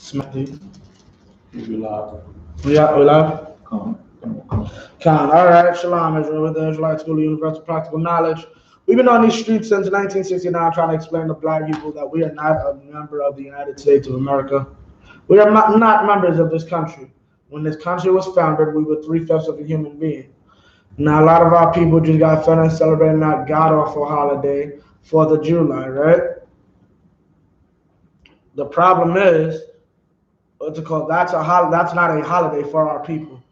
Smithy. You live. We live? Come. Con. All right. Shalom, Israel. With the Israelite School of Universal Practical Knowledge. We've been on these streets since 1969 trying to explain to black people that we are not a member of the United States of America. We are not members of this country. When this country was founded, we were 3/5 of a human being. Now, a lot of our people just got finished celebrating that god-awful holiday, 4th of July, right? The problem is, what's it called? That's not a holiday for our people.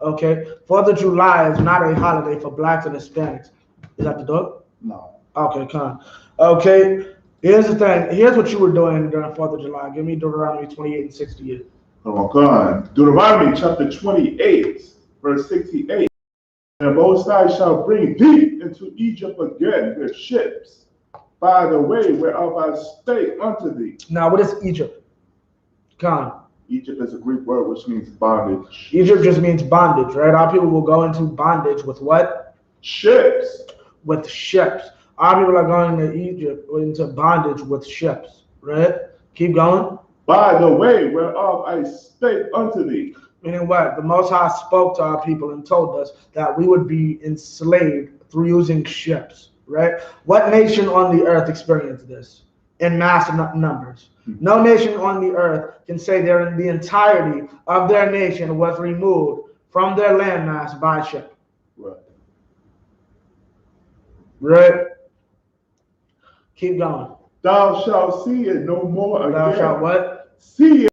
Okay, 4th of July is not a holiday for blacks and Hispanics. Is that the door? No. Okay, come. Okay, here's the thing. Here's what you were doing during 4th of July. Give me Deuteronomy 28 and 68. Come on. Deuteronomy chapter 28, verse 68. And the Most High shall bring thee into Egypt again with ships, by the way whereof I spake unto thee. Now, what is Egypt? Come. Egypt is a Greek word which means bondage. Egypt just means bondage, right? Our people will go into bondage with what? Ships. With ships. Our people are going to Egypt into bondage with ships, right? Keep going. By the way whereof I spake unto thee. Meaning what? The Most High spoke to our people and told us that we would be enslaved through using ships, right? What nation on the earth experienced this in massive numbers? No nation on the earth can say the entirety of their nation was removed from their landmass by ship. Right. Right? Keep going. Thou shalt see it no more again. Thou shalt what? See it.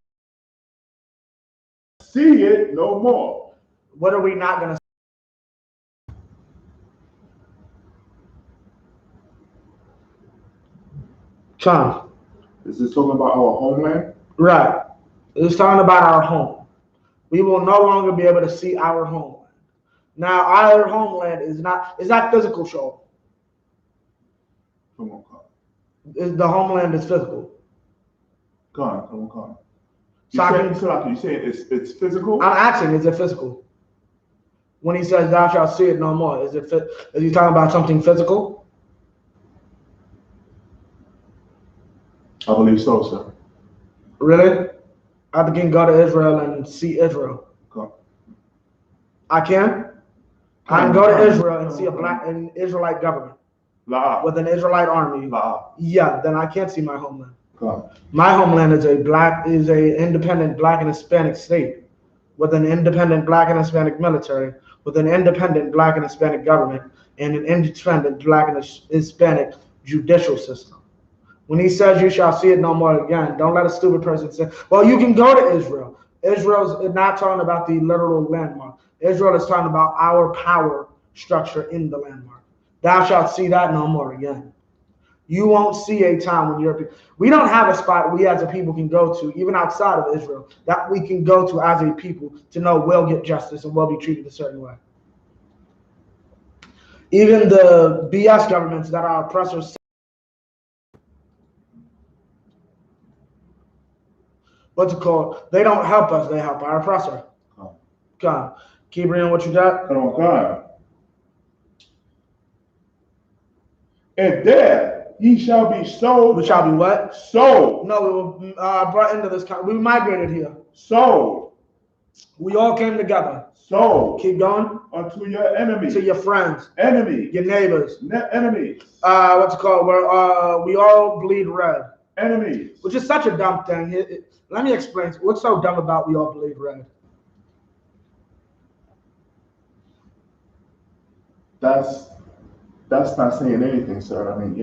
See it no more. What are we not going to see? Come. Is this talking about our homeland? Right. It's talking about our home. We will no longer be able to see our homeland. Now, our homeland is not physical, show. Come on. The homeland is physical. Come on. So You say it's physical? I'm asking, is it physical? When he says thou shalt see it no more, is he talking about something physical? I believe so, sir. Really? I can go to Israel and see Israel. Come. I can? I can go to Israel and see an Israelite government. La. With an Israelite army. La. Yeah, then I can't see my homeland. Come. My homeland is a independent black and Hispanic state with an independent black and Hispanic military, with an independent black and Hispanic government, and an independent black and Hispanic judicial system. When he says you shall see it no more again, don't let a stupid person say, well, you can go to Israel. Israel's not talking about the literal landmark. Israel is talking about our power structure in the landmark. Thou shalt see that no more again. You won't see a time when we don't have a spot we as a people can go to, even outside of Israel, that we can go to as a people to know we'll get justice and we'll be treated a certain way. Even the BS governments that are oppressors, what's it called? They don't help us, they help our oppressor. Come. Keep reading what you got. Come on. And there ye shall be sold. We shall be what? Sold. No, we were brought into this country. We migrated here. Sold. We all came together. Sold. Keep going. Unto your enemies. To your friends. Enemies. Your neighbors. Enemies. What's it called? We all bleed red. Enemies. Which is such a dumb thing. Let me explain. What's so dumb about we all bleed red? That's not saying anything, sir. I mean,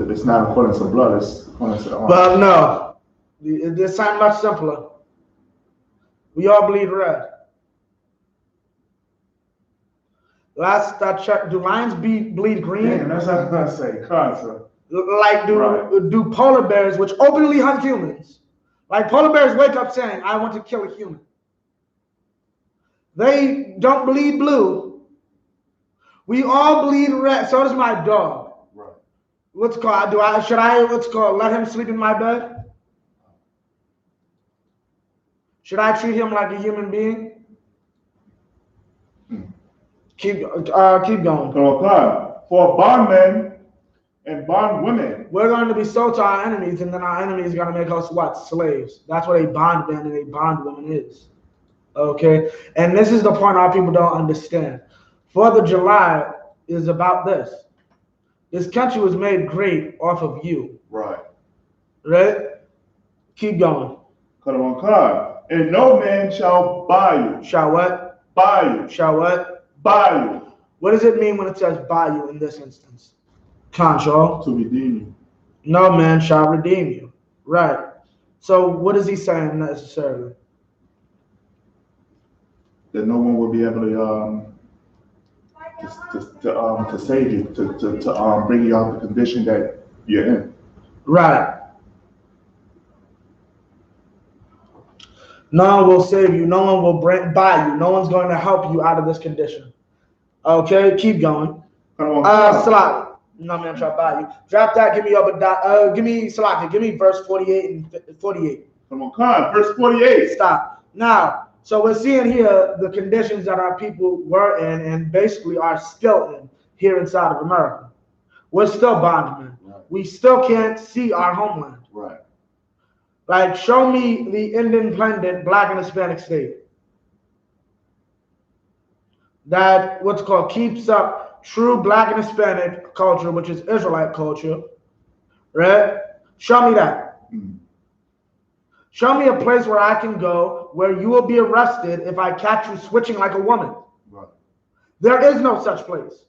it's not according to blood, it's according to the arm. But no, this sounds much simpler. We all bleed red. Last I checked, do lions bleed green? Damn, that's what I was going to say. God, sir. Like, do polar bears, which openly hunt humans, like polar bears wake up saying, I want to kill a human. They don't bleed blue. We all bleed red. So does my dog. Right. What's called? Let him sleep in my bed? Should I treat him like a human being? Keep going. For a bondman and bondwomen. We're going to be sold to our enemies, and then our enemies are going to make us what? Slaves. That's what a bondman and a bondwoman is. Okay? And this is the point our people don't understand. 4th of July is about this. This country was made great off of you. Right. Right? Keep going. Cut on card. And no man shall buy you. Shall what? Buy you. Shall what? Buy you. What does it mean when it says buy you in this instance? Control. To redeem you. No man shall redeem you. Right. So what is he saying necessarily? That no one will be able to save you, to bring you out of the condition that you're in. Right. No one will save you. No one will buy you. No one's going to help you out of this condition. Okay, keep going. Salaki. No man shall buy you. Drop that. Give me Salaki. Give me verse 48 and 48. Come on, Khan. Verse 48. Stop. Now, so we're seeing here the conditions that our people were in and basically are still in here inside of America. We're still bondmen. Right. We still can't see our homeland. Right. Like, show me the independent Black and Hispanic state that what's called keeps up true Black and Hispanic culture, which is Israelite culture, right? Show me that. Mm-hmm. Show me a place where I can go where you will be arrested if I catch you switching like a woman. Right. There is no such place.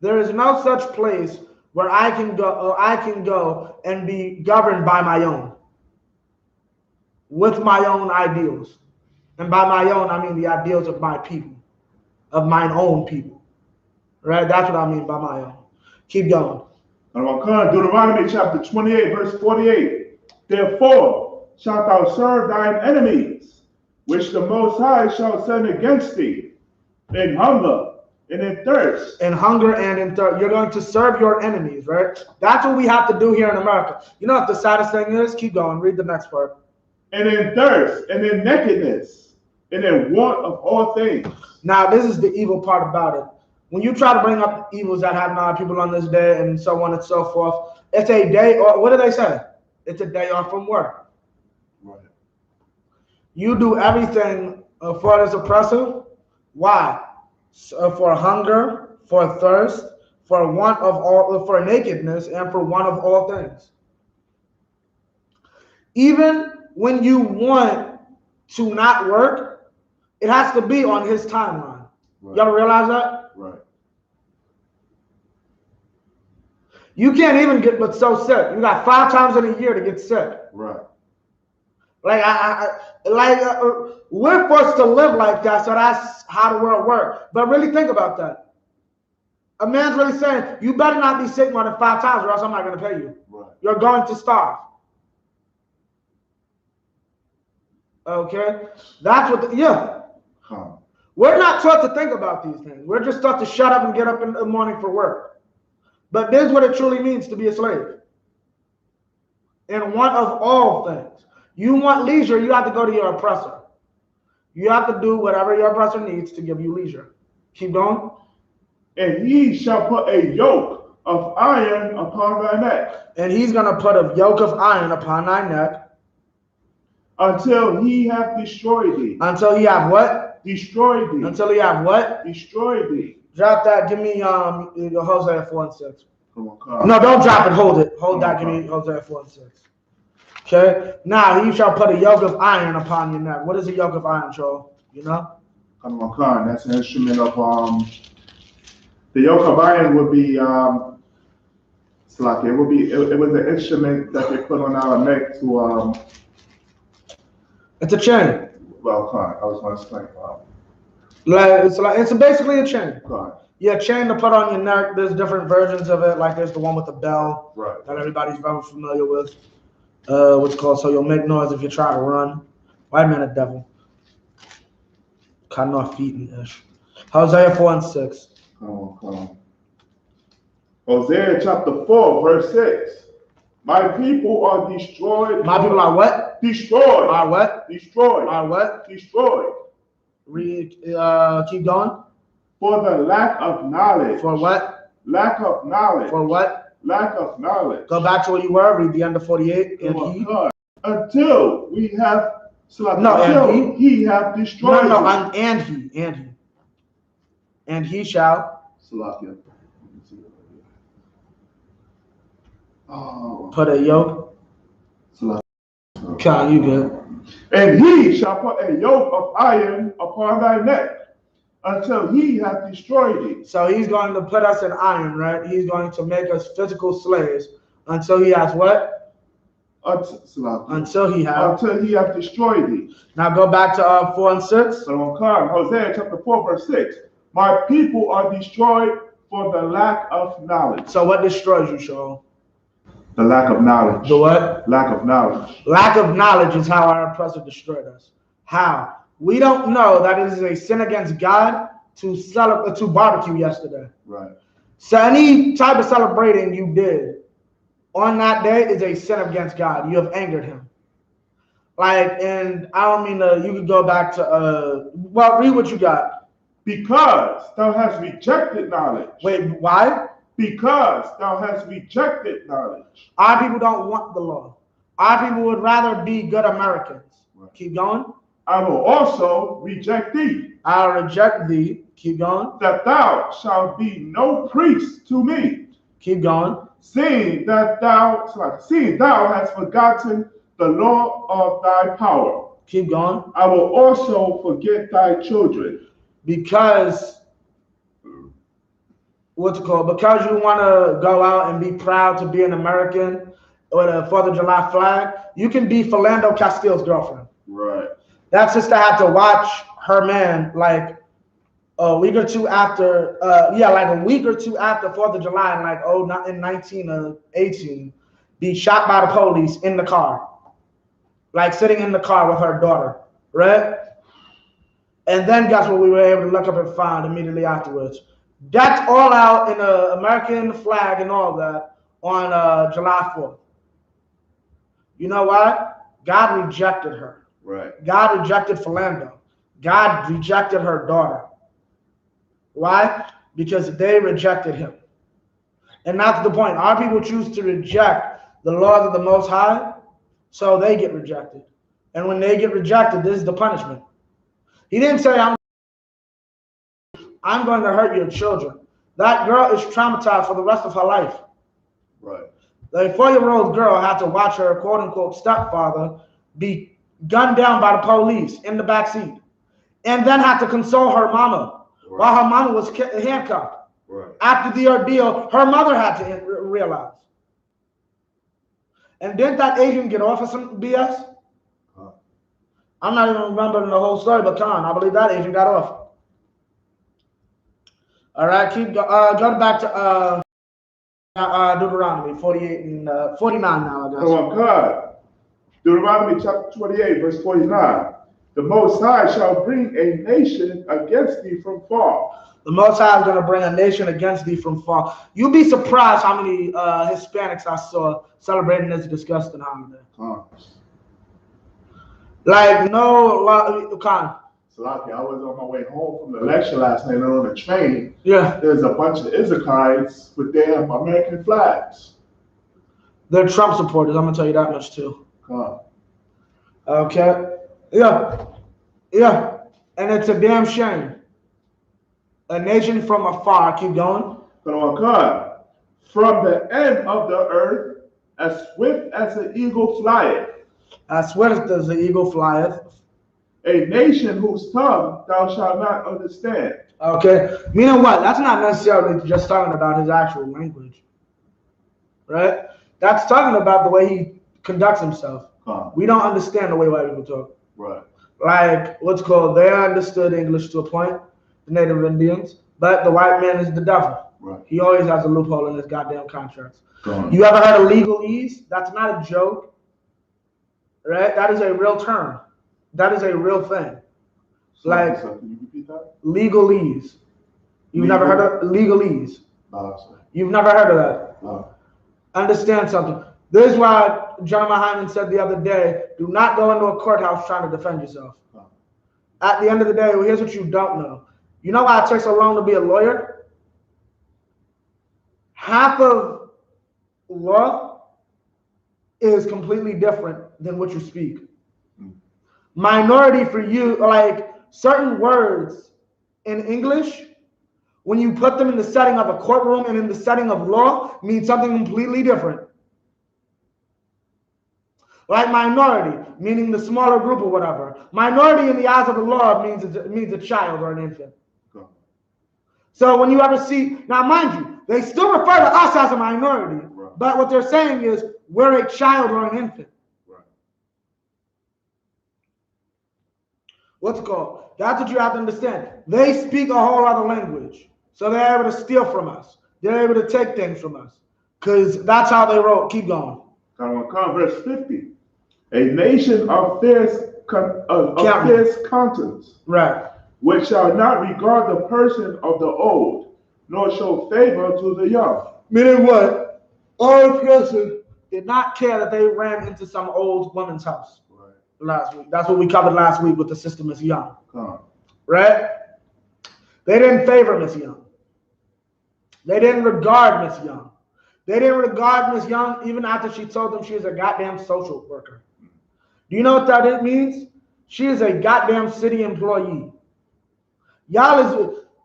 There is no such place where I can go and be governed by my own, with my own ideals. And by my own, I mean the ideals of my people, of mine own people. Right? That's what I mean by my own. Keep going. Deuteronomy chapter 28, verse 48. Therefore shalt thou serve thine enemies, which the Most High shall send against thee, in hunger and in thirst. In hunger and in thirst. You're going to serve your enemies, right? That's what we have to do here in America. You know what the saddest thing is? Keep going. Read the next part. And in thirst, and in nakedness, and in want of all things. Now, this is the evil part about it. When you try to bring up the evils that happen to our people on this day and so on and so forth, it's a day, or what do they say? It's a day off from work. Right. You do everything for this oppressor. Why? For hunger, for thirst, for want of all, for nakedness, and for want of all things. Even when you want to not work, it has to be on his timeline. Right. Y'all realize that? Right. You can't even get but so sick. You got 5 times in a year to get sick. Right. Like we're forced to live like that, so that's how the world works. But really think about that. A man's really saying, you better not be sick more than 5 times or else I'm not going to pay you. Right. You're going to starve. Okay? That's what, We're not taught to think about these things. We're just taught to shut up and get up in the morning for work. But this is what it truly means to be a slave. And one of all things. You want leisure, you have to go to your oppressor. You have to do whatever your oppressor needs to give you leisure. Keep going. And he shall put a yoke of iron upon thy neck. And he's going to put a yoke of iron upon thy neck. Until he have destroyed thee. Until he have what? Destroyed thee. Until he have what? Destroyed thee. Drop that. Give me Hosea 4 and 6. Come on, come. No, don't drop it. Hold it. Hold that. Give me Hosea 4 and 6. Okay. Now he shall put a yoke of iron upon your neck. What is a yoke of iron, Joel? You know? Come on, come. That's an instrument of the yoke of iron would be it's like it would be it was an instrument that they put on our neck to It's a chain. Well, I was going to explain. It's basically a chain. Fine. Yeah, chain to put on your neck. There's different versions of it. Like there's the one with the bell, right, that everybody's very familiar with. What's called so you'll make noise if you try to run. White man, a devil. Cutting off feet and ish. Hosea 4 and 6. Come on. Hosea chapter 4, verse 6. My people are destroyed. My people are what? Destroyed. Are what? Destroyed. Are what? Destroyed. Keep going. For the lack of knowledge. For what? lack of knowledge. For what? Lack of knowledge. Go back to where you were, read the end of 48. And he. God. Until we have, no, until and he have destroyed. No, and he shall. Salakia. Oh. Put a yoke. Kyle, you good. And he shall put a yoke of iron upon thy neck until he hath destroyed thee. So he's going to put us in iron, right? He's going to make us physical slaves until he has what? Until he hath destroyed thee. Now go back to 4 and 6. So Hosea chapter 4 verse 6. My people are destroyed for the lack of knowledge. So what destroys you, Shaul? The lack of knowledge. The what? Lack of knowledge. Lack of knowledge is how our oppressor destroyed us. How? We don't know that it is a sin against God to barbecue yesterday. Right. So any type of celebrating you did on that day is a sin against God. You have angered him. Like, and I don't mean you could go back to well, read what you got. Because thou hast rejected knowledge. Wait, why? Because thou hast rejected knowledge. Our people don't want the law. Our people would rather be good Americans. Right. Keep going. I will also reject thee. I'll reject thee. Keep going. That thou shalt be no priest to me. Keep going. Seeing thou hast forgotten the law of thy power. Keep going. I will also forget thy children. Because what's it called? Because you want to go out and be proud to be an American with a 4th of July flag, you can be Philando Castile's girlfriend. Right. That sister had to watch her man like a week or two after, like a week or two after 4th of July in 1918, be shot by the police in the car, like sitting in the car with her daughter, right? And then guess what we were able to look up and find immediately afterwards? That's all out in the American flag and all that on July 4th. You know why? God rejected her. Right. God rejected Philando. God rejected her daughter. Why? Because they rejected him. And that's the point. Our people choose to reject the laws of the Most High, so they get rejected. And when they get rejected, this is the punishment. He didn't say, I'm going to hurt your children. That girl is traumatized for the rest of her life. Right. The 4-year-old girl had to watch her quote-unquote stepfather be gunned down by the police in the back seat, and then had to console her mama while her mama was handcuffed. Right. After the ordeal, her mother had to realize. And didn't that Asian get off of some BS? I'm not even remembering the whole story, but I believe that Asian got off. All right, go back to Deuteronomy 48 and 49 now, I guess. Oh, God. Deuteronomy chapter 28, verse 49. The Most High shall bring a nation against thee from far. The Most High is going to bring a nation against thee from far. You'll be surprised how many Hispanics I saw celebrating this disgusting holiday. Like, no, Salaki, I was on my way home from the lecture last night, and on the train, yeah, there's a bunch of I.S.U.P.Kites with their American flags. They're Trump supporters, I'm going to tell you that much too. Okay. Yeah. And it's a damn shame. A nation from afar, keep going. From the end of the earth, as swift as an eagle flieth. As swift as the eagle flieth. A nation whose tongue thou shalt not understand. Okay. Meaning what? That's not necessarily just talking about his actual language. Right? That's talking about the way he conducts himself. We don't understand the way white people talk. Right. Like, what's called, they understood English to a point, the Native Indians, but the white man is the devil. Right. He always has a loophole in his goddamn contracts. You ever heard of legalese? That's not a joke. Right? That is a real term. That is a real thing. Like, can you repeat that? Legalese. You've never heard of legalese? No, You've never heard of that? No. Understand something. This is why John Mahanan said the other day, do not go into a courthouse trying to defend yourself. No. At the end of the day, well, here's what you don't know. You know why it takes so long to be a lawyer? half of law is completely different than what you speak. Minority for you, like certain words in English, when you put them in the setting of a courtroom and in the setting of law, mean something completely different. Like minority, meaning the smaller group or whatever. Minority in the eyes of the law means a child or an infant. So when you ever see, now mind you, they still refer to us as a minority, but what they're saying is we're a child or an infant. What's it called? That's what you have to understand. They speak a whole other language. So they're able to steal from us. They're able to take things from us. Because that's how they wrote. Keep going. Verse 50. A nation of fierce countenance. Right. Which shall not regard the person of the old, nor show favor to the young. Meaning what? Old person did not care that they ran into some old woman's house. Last week. That's what we covered last week with the sister Miss Young. Right? They didn't favor Miss Young. They didn't regard Miss Young. They didn't regard Miss Young even after she told them she was a goddamn social worker. Do you know what that means? She is a goddamn city employee. Y'all is,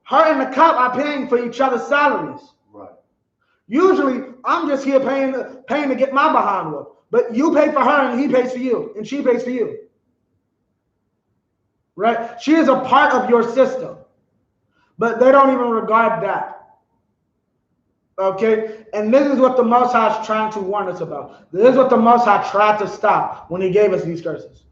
her and the cop are paying for each other's salaries. Right. Usually, I'm just here paying to get my behind whooped. But you pay for her and he pays for you. And she pays for you. Right? She is a part of your system. But they don't even regard that. Okay? And this is what the Most High is trying to warn us about. This is what the Most High tried to stop when he gave us these curses.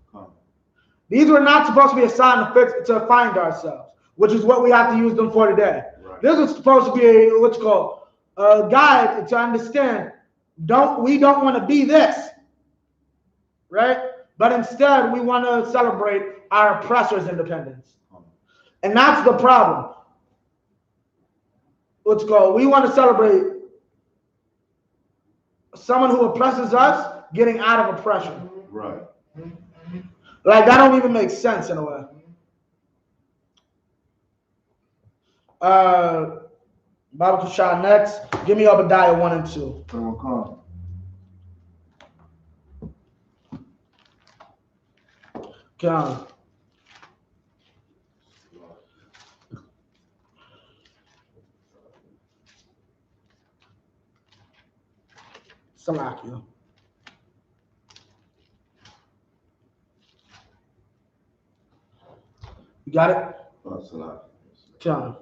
These were not supposed to be a sign to find ourselves, which is what we have to use them for today. Right. This is supposed to be what's called a guide to understand. We don't want to be this, right? But instead, we want to celebrate our oppressors' independence. And that's the problem. What's called, we want to celebrate someone who oppresses us getting out of oppression. Right. Like, that don't even make sense in a way. Bible Kashah next. Give me Obadiah 1 and 2. Come on. Salakia. You got it? Come on.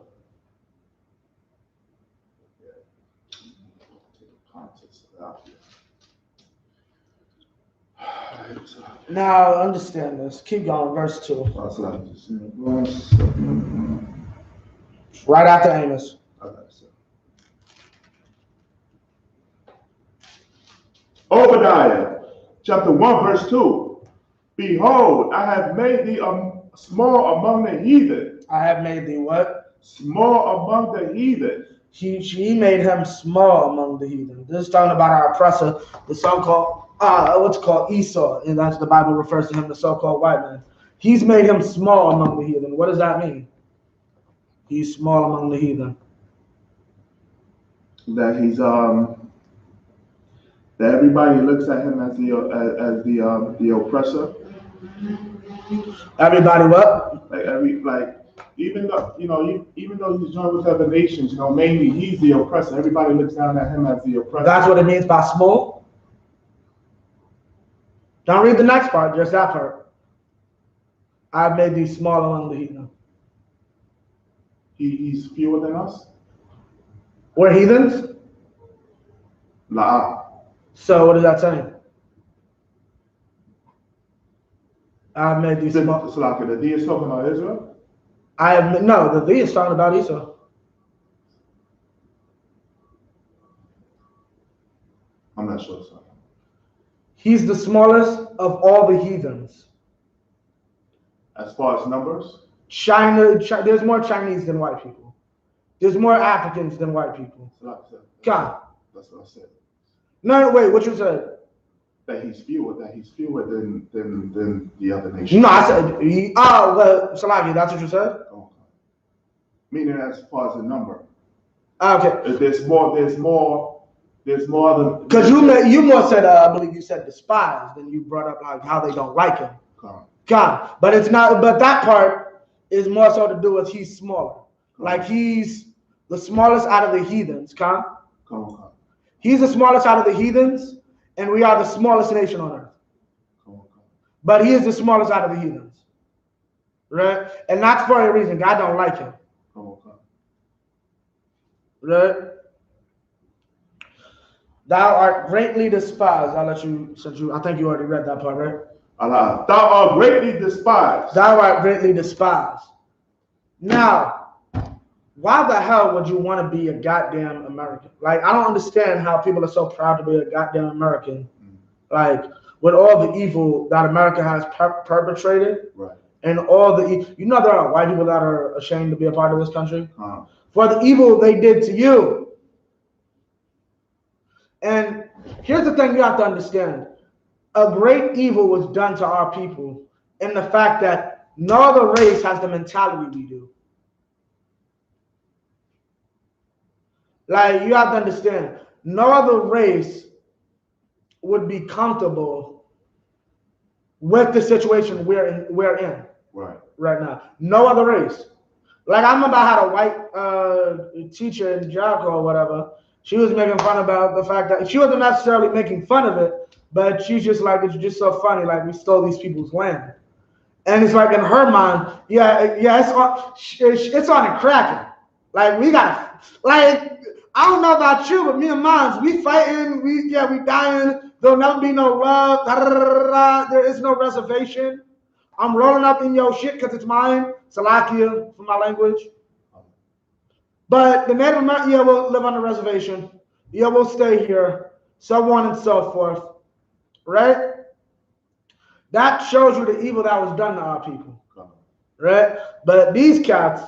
Now understand this. Keep going. Verse 2. Right after Amos. Obadiah, chapter 1, verse 2. Behold, I have made thee small among the heathen. I have made thee what? Small among the heathen. He made him small among the heathen. This is talking about our oppressor, the so-called, what's called Esau, and that's the Bible refers to him, the so-called white man. He's made him small among the heathen. What does that mean? He's small among the heathen. That he's that everybody looks at him as the oppressor. Everybody what? Even though he's joined with other nations, mainly he's the oppressor. Everybody looks down at him as the oppressor. That's what it means by small. Don't read the next part, just that part. I've made thee small among the heathen. He's fewer than us. We're heathens? Nah. So what is that saying? I've made thee small. The D is talking about Israel? No, the D is talking about Esau. I'm not sure, sir. He's the smallest of all the heathens. As far as numbers? China, there's more Chinese than white people. There's more Africans than white people. God. That's what I said. No, wait, what you said? That he's fewer than the other nations. No, I said, Salaki, that's what you said? Okay. Meaning as far as the number. Okay. There's more than because you more said I believe you said despise, then you brought up like how they don't like him. God, but it's not. But that part is more so to do with he's smaller. Like he's the smallest out of the heathens. Come on. He's the smallest out of the heathens, and we are the smallest nation on earth. But he is the smallest out of the heathens, right? And that's for a reason. God don't like him, right? Thou art greatly despised. I'll let you, since I think you already read that part, right? Thou art greatly despised. Thou art greatly despised. Now, why the hell would you want to be a goddamn American? Like, I don't understand how people are so proud to be a goddamn American. Like, with all the evil that America has perpetrated, right? And all the, there are white people that are ashamed to be a part of this country for the evil they did to you. And here's the thing you have to understand. A great evil was done to our people in the fact that no other race has the mentality we do. Like, you have to understand, no other race would be comfortable with the situation we're in right now. No other race. Like, I remember I had a white teacher in Jericho or whatever. She was making fun about the fact that she wasn't necessarily making fun of it, but she's just like, it's just so funny. Like, we stole these people's land. And it's like in her mind, it's on and cracking. Like, we got, like, I don't know about you, but me and mine, we fighting, we dying. There'll never be no love. There is no reservation. I'm rolling up in your shit because it's mine. Salakia for my language. But the Native American, will live on the reservation. We'll stay here. So on and so forth. Right? That shows you the evil that was done to our people. Right? But these cats,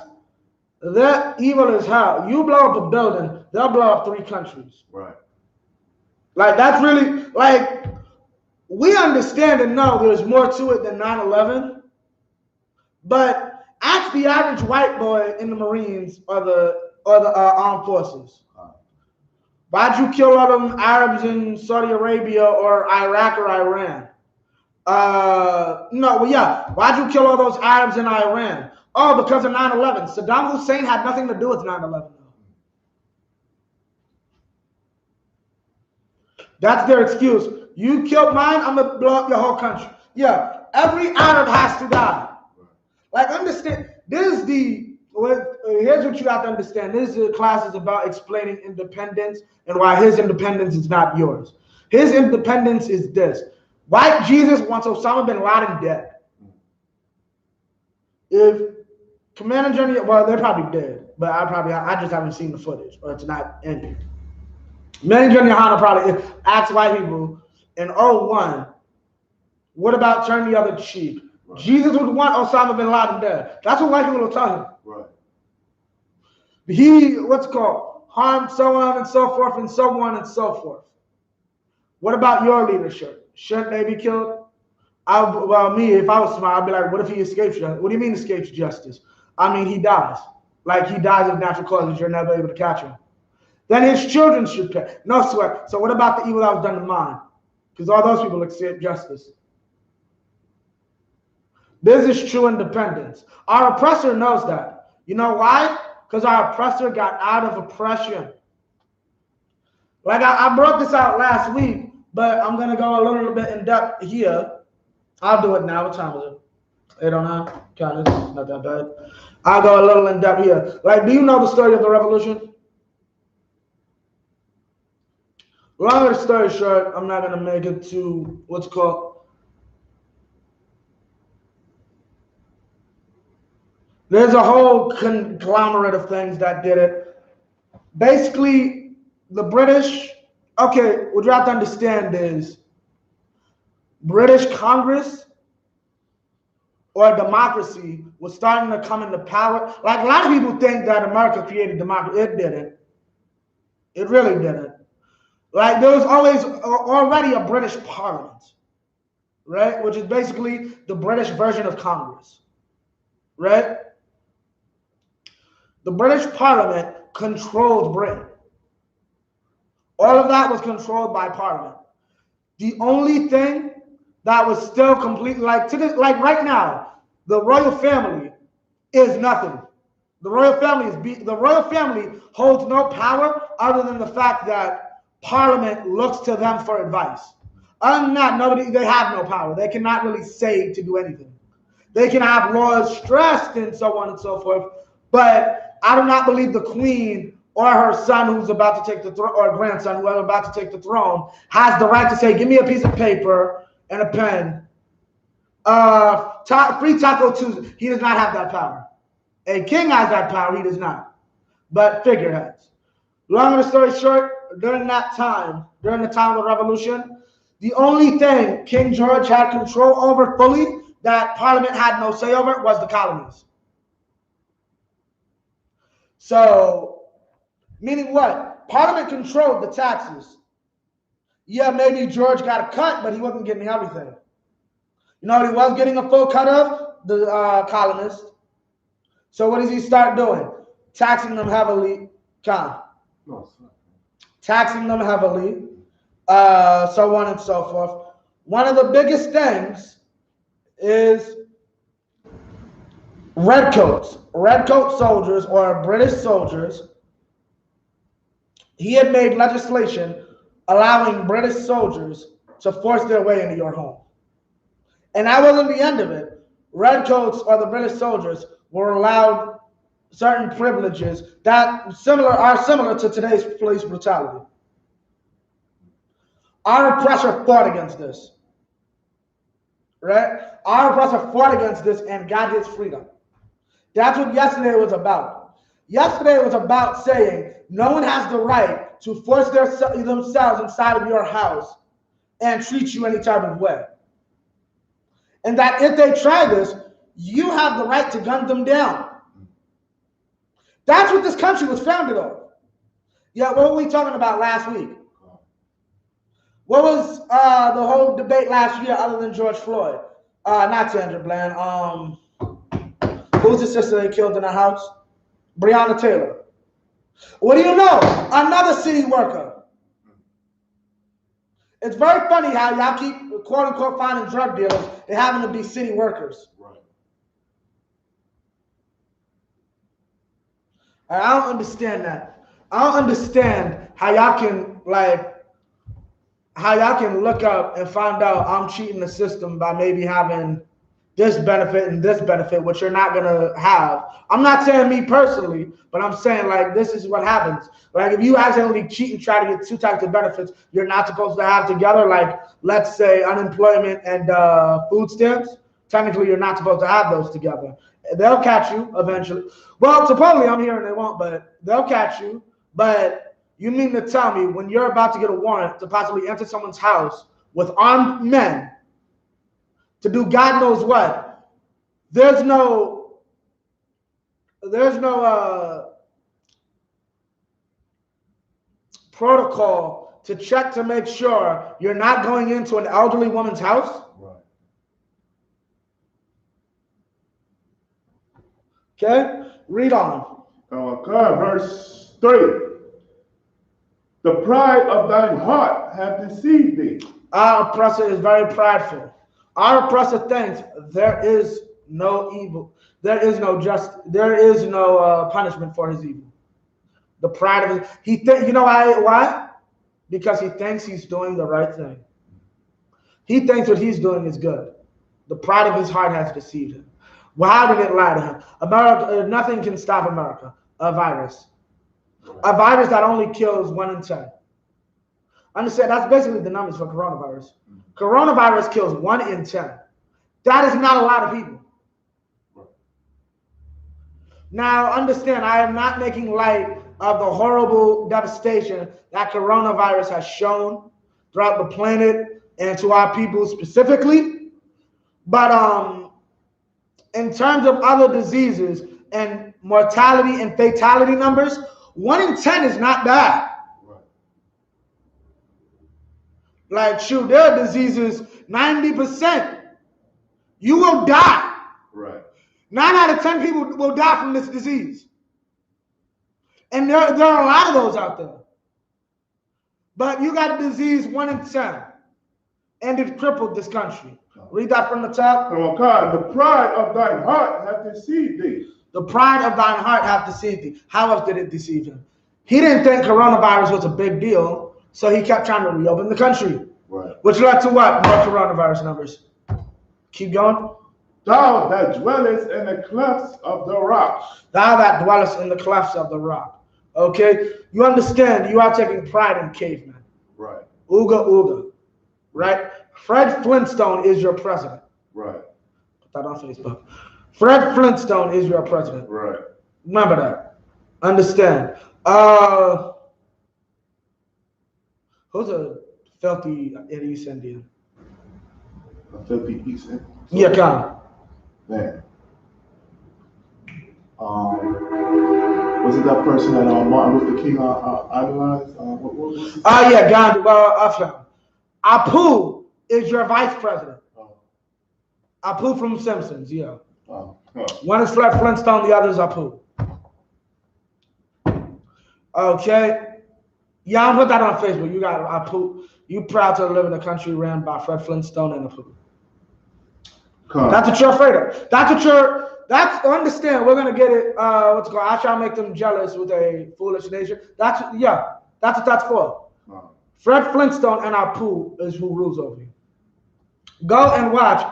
that evil is how you blow up a building, they'll blow up 3 countries. Right. Like, that's really, like, we understand and know there's more to it than 9/11. But ask the average white boy in the Marines or the armed forces. Why'd you kill all them Arabs in Saudi Arabia or Iraq or Iran? Why'd you kill all those Arabs in Iran? Oh, because of 9/11. Saddam Hussein had nothing to do with 9/11. That's their excuse. You killed mine, I'm gonna blow up your whole country. Yeah, every Arab has to die. Like, understand, here's what you have to understand. This class is about explaining independence and why his independence is not yours. His independence is this. White Jesus wants Osama bin Laden dead. If Commander General, well, they're probably dead, but I just haven't seen the footage, or it's not ending. Commander General YAHANNA probably asked white people in 01, what about turn the other cheek? Right. Jesus would want Osama bin Laden dead. That's what white people will tell him. Right. He, harmed so on and so forth and so on and so forth. What about your leadership? Shouldn't they be killed? If I was smart, I'd be like, what if he escapes justice? What do you mean escapes justice? I mean, he dies. Like, he dies of natural causes. You're never able to catch him. Then his children should pay. No sweat. So what about the evil that was done to mine? Because all those people escape justice. This is true independence. Our oppressor knows that. You know why? Because our oppressor got out of oppression. Like, I brought this out last week, but I'm going to go a little bit in depth here. I'll do it now. What time is it? 8:09? God, it's not that bad. I'll go a little in depth here. Like, do you know the story of the revolution? Long story short, I'm not going to make it to there's a whole conglomerate of things that did it. Basically, the British, what you have to understand is British Congress or democracy was starting to come into power. Like, a lot of people think that America created democracy. It didn't. It really didn't. Like, there was always already a British Parliament, right? Which is basically the British version of Congress, right? The British Parliament controlled Britain. All of that was controlled by Parliament. The only thing that was still completely like right now, the royal family is nothing. The royal family holds no power other than the fact that Parliament looks to them for advice. Other than that, they have no power. They cannot really say to do anything. They can have laws stressed and so on and so forth, but I do not believe the queen or her son who's about to take the throne, or grandson who's about to take the throne, has the right to say, give me a piece of paper and a pen. Free Taco Tuesday. He does not have that power. A king has that power. He does not. But figureheads. Long of the story short, during the time of the revolution, the only thing King George had control over fully that Parliament had no say over was the colonies. So, meaning what? Parliament controlled the taxes. Yeah, maybe George got a cut, but he wasn't getting everything. You know what he was getting a full cut of? The colonists. So what does he start doing? Taxing them heavily. Taxing them heavily. So on and so forth. One of the biggest things is redcoats. Redcoat soldiers or British soldiers. He had made legislation allowing British soldiers to force their way into your home. And that wasn't the end of it. Redcoats or the British soldiers were allowed certain privileges that are similar to today's police brutality. Our oppressor fought against this. Right? Our oppressor fought against this and got his freedom. That's what yesterday was about. Yesterday was about saying no one has the right to force themselves inside of your house and treat you any type of way. And that if they try this, you have the right to gun them down. That's what this country was founded on. Yeah, what were we talking about last week? What was the whole debate last year other than George Floyd? Not Sandra Bland. Who's the sister they killed in the house? Breonna Taylor. What do you know? Another city worker. It's very funny how y'all keep, quote unquote, finding drug dealers. They happen to be city workers. Right. I don't understand that. I don't understand how y'all can look up and find out I'm cheating the system by maybe having this benefit and this benefit, which you're not gonna have. I'm not saying me personally, but I'm saying like this is what happens. Like if you accidentally cheat and try to get two types of benefits you're not supposed to have together, like let's say unemployment and food stamps, technically you're not supposed to have those together. They'll catch you eventually. Well, supposedly I'm hearing they won't, but they'll catch you. But you mean to tell me when you're about to get a warrant to possibly enter someone's house with armed men to do God knows what, there's no protocol to check to make sure you're not going into an elderly woman's house? Right. Okay, read on. Okay, verse 3. The pride of thine heart hath deceived thee. Our oppressor is very prideful. Our oppressor thinks there is no evil. There is no punishment for his evil. The pride of you know why? Because he thinks he's doing the right thing. He thinks what he's doing is good. The pride of his heart has deceived him. Well, how did it lie to him? America, nothing can stop America. A virus. A virus that only kills 1 in 10. Understand, that's basically the numbers for coronavirus. Coronavirus kills 1 in 10. That is not a lot of people. Now, understand, I am not making light of the horrible devastation that coronavirus has shown throughout the planet and to our people specifically. But in terms of other diseases and mortality and fatality numbers, 1 in 10 is not bad. Like, shoot, there are diseases, 90%. You will die. Right. 9 out of 10 people will die from this disease. And there are a lot of those out there. But you got a disease 1 in 10, and it crippled this country. Read that from the top. Oh God, the pride of thine heart hath deceived thee. The pride of thine heart hath deceived thee. How else did it deceive him? He didn't think coronavirus was a big deal, so he kept trying to reopen the country. Right. Which led to what? More coronavirus numbers. Keep going. Thou that dwellest in the clefts of the rock. Thou that dwellest in the clefts of the rock. Okay? You understand, you are taking pride in cavemen. Right. Ooga ooga. Right? Fred Flintstone is your president. Right. Put that on Facebook. Fred Flintstone is your president. Right. Remember that. Understand. Who's a filthy East Indian? A filthy East Indian? Yeah, come. Man. Was it that person that Martin Luther King idolized? What was his name? Yeah, Gandhi. Apu is your vice president. Oh. Apu from Simpsons, yeah. Oh. Huh. One is Fred Flintstone, the other is Apu. Okay. Yeah, I'll put that on Facebook. You got Apu. You proud to live in a country ran by Fred Flintstone and Apu. That's what you're afraid of. Understand, we're gonna get it, what's it called? I shall make them jealous with a foolish nation. That's what that's for. Wow. Fred Flintstone and Apu is who rules over you. Go and watch.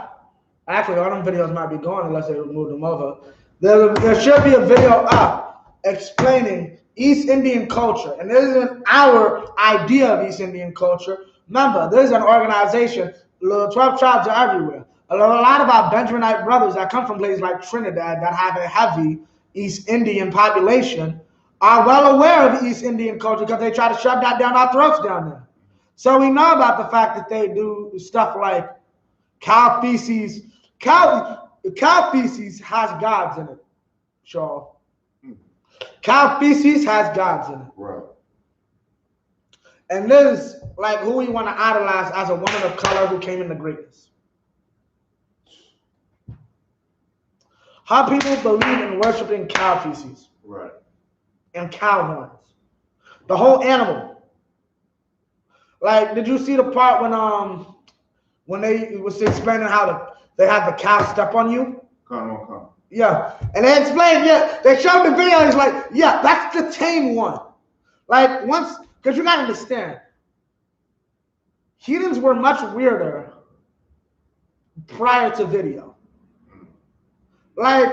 Actually, all them videos might be gone unless they remove them over. There should be a video up explaining East Indian culture. And this isn't our idea of East Indian culture. Remember, there's an organization, the 12 tribes are everywhere. A lot of our Benjaminite brothers that come from places like Trinidad that have a heavy East Indian population are well aware of East Indian culture because they try to shove that down our throats down there. So we know about the fact that they do stuff like cow feces. Cow feces has gods in it, Shaw. Cow feces has gods in it. Right. And this is like who we want to idolize as a woman of color who came into greatness. How people believe in worshiping cow feces. Right. And cow horns. The whole animal. Like, did you see the part when they was explaining how they had the cow step on you? Come. Yeah. And they explained, they showed the video, it's like, yeah, that's the tame one. Like, because you gotta understand, heathens were much weirder prior to video. Like,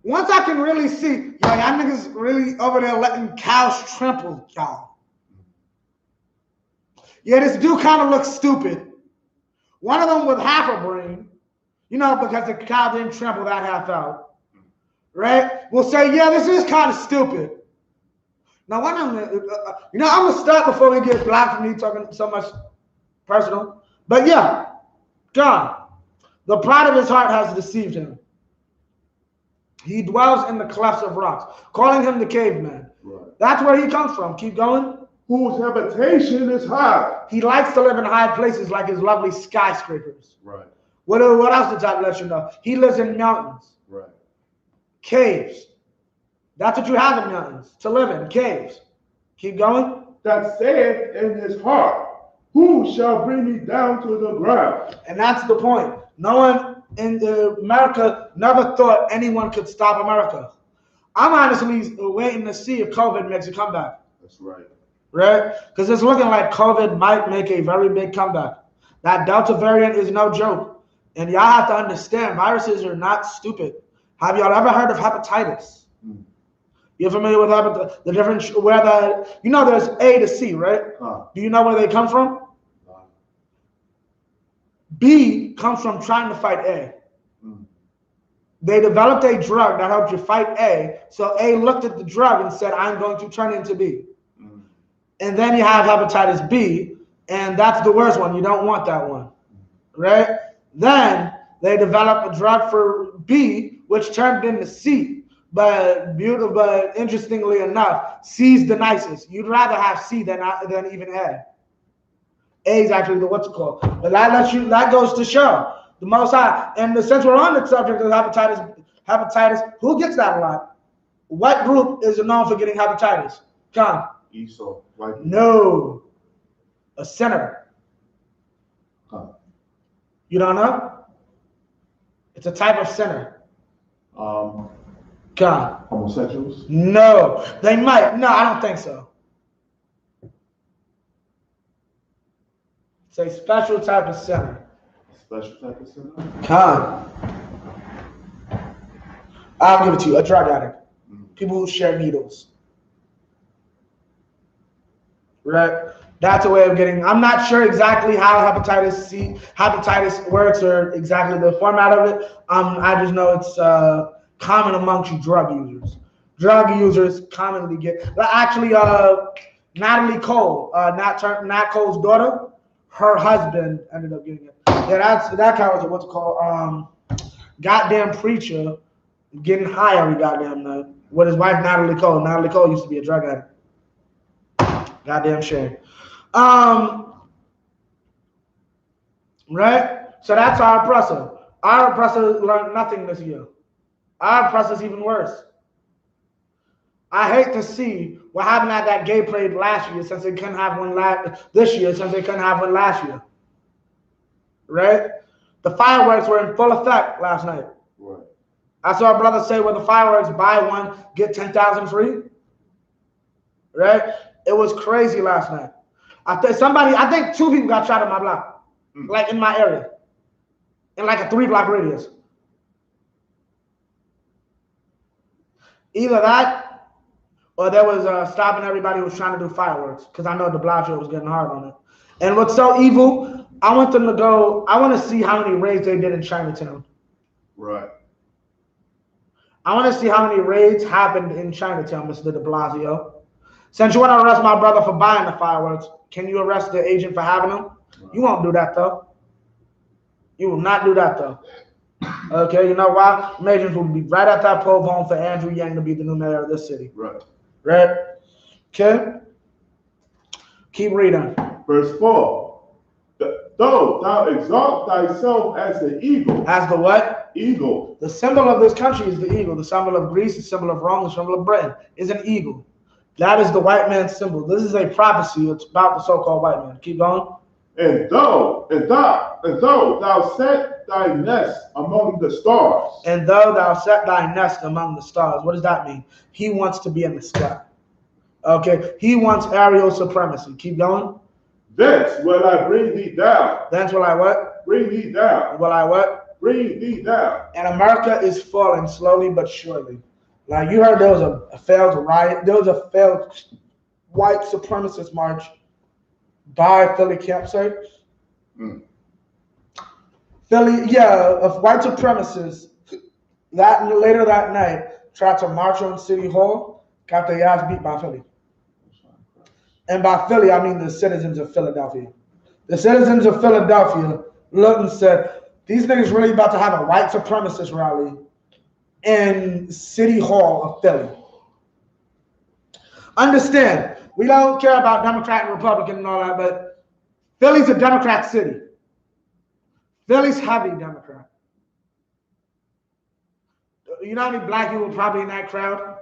once I can really see, y'all niggas really over there letting cows trample y'all. Yeah, this dude kind of looks stupid. One of them with half a brain, because the cow didn't trample that half out. Right? We'll say, yeah, this is kind of stupid. Now, I'm going to start before we get black from me talking so much personal. But yeah, God, the pride of his heart has deceived him. He dwells in the clefts of rocks, calling him the caveman. Right. That's where he comes from. Keep going. Whose habitation is high. He likes to live in high places like his lovely skyscrapers. Right. What else did I let you know? He lives in mountains. Right. Caves. That's what you have in mountains, to live in, caves. Keep going. That saith in his heart, who shall bring me down to the ground? And that's the point. No one in America never thought anyone could stop America. I'm honestly waiting to see if COVID makes a comeback. That's right. Right? Because it's looking like COVID might make a very big comeback. That Delta variant is no joke. And y'all have to understand, viruses are not stupid. Have y'all ever heard of hepatitis? You're familiar with the difference where there's A to C, right? Do you know where they come from? B comes from trying to fight A. They developed a drug that helped you fight A. So A looked at the drug and said, I'm going to turn into B. And then you have hepatitis B, and that's the worst one. You don't want that one, right? Then they developed a drug for B, which turned into C. But interestingly enough, C's the nicest. You'd rather have C than even A. A is actually the what's it called. But that goes to show the Most High. And since we're on the subject of hepatitis, who gets that a lot? What group is known for getting hepatitis? Come. Esau. White. No. A sinner. Huh. You don't know? It's a type of sinner. Come. Homosexuals? No. They might. No, I don't think so. It's a special type of sinner. Special type of sinner? Come. I'll give it to you. A drug addict. People who share needles. Right? That's a way of getting. I'm not sure exactly how hepatitis works or exactly the format of it. I just know it's common amongst drug users. Drug users commonly get. Actually, Natalie Cole, Nat Cole's daughter, her husband ended up getting it. Yeah, that guy was what's it called? Goddamn preacher getting high every goddamn night with his wife Natalie Cole. Natalie Cole used to be a drug addict. Goddamn shame. Right? So that's our oppressor. Our oppressor learned nothing this year. Our oppressor's even worse. I hate to see what happened at that gay parade last year since they couldn't have one this year since they couldn't have one last year. Right? The fireworks were in full effect last night. Right. I saw a brother say, well, the fireworks, buy one, get 10,000 free. Right? It was crazy last night. I think 2 people got shot in my block, like in my area, in like a 3-block radius. Either that, or there was stopping everybody who was trying to do fireworks, because I know the Blasio was getting hard on it. And what's so evil, I want to see how many raids they did in Chinatown. Right. I want to see how many raids happened in Chinatown, Mr. de Blasio. Since you want to arrest my brother for buying the fireworks, can you arrest the agent for having them? Right. You won't do that, though. You will not do that, though. Okay, you know why? Agents will be right at that pole voting for Andrew Yang to be the new mayor of this city. Right. Right? Okay? Keep reading. Verse 4. Though thou exalt thyself as the eagle. As the what? Eagle. The symbol of this country is the eagle. The symbol of Greece, the symbol of Rome, the symbol of Britain is an eagle. That is the white man's symbol. This is a prophecy. It's about the so-called white man. Keep going. And though thou set thy nest among the stars. And though thou set thy nest among the stars. What does that mean? He wants to be in the sky. Okay. He wants aerial supremacy. Keep going. Thence will I bring thee down. Thence will I what? Bring thee down. Will I what? Bring thee down. And America is falling slowly but surely. Like you heard, there was a failed riot. There was a failed white supremacist march by Philly campsite. Philly, yeah, of white supremacists later that night tried to march on City Hall, got their ass beat by Philly. And by Philly, I mean the citizens of Philadelphia. The citizens of Philadelphia looked and said, these niggas really about to have a white supremacist rally in City Hall of Philly. Understand, we don't care about Democrat and Republican and all that, but Philly's a Democrat city. Philly's heavy Democrat. You know how many black people probably in that crowd?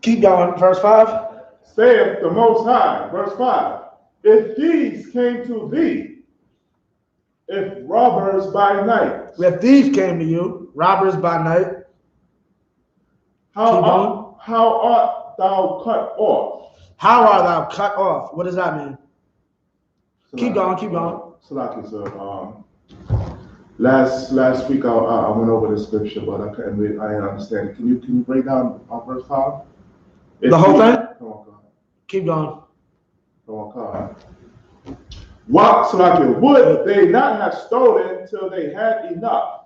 Keep going, verse 5. Saith the Most High, verse 5. If thieves came to thee, if robbers by night. If thieves came to you, robbers by night. How art thou cut off? How art thou cut off? What does that mean? Keep going. Salaki, sir. Last week I went over the scripture, but I couldn't read. I didn't understand it. Can you break down verse 5? The whole thing? Come on, God. Keep going. Come on, God. What, Salaki, would they not have stolen till they had enough?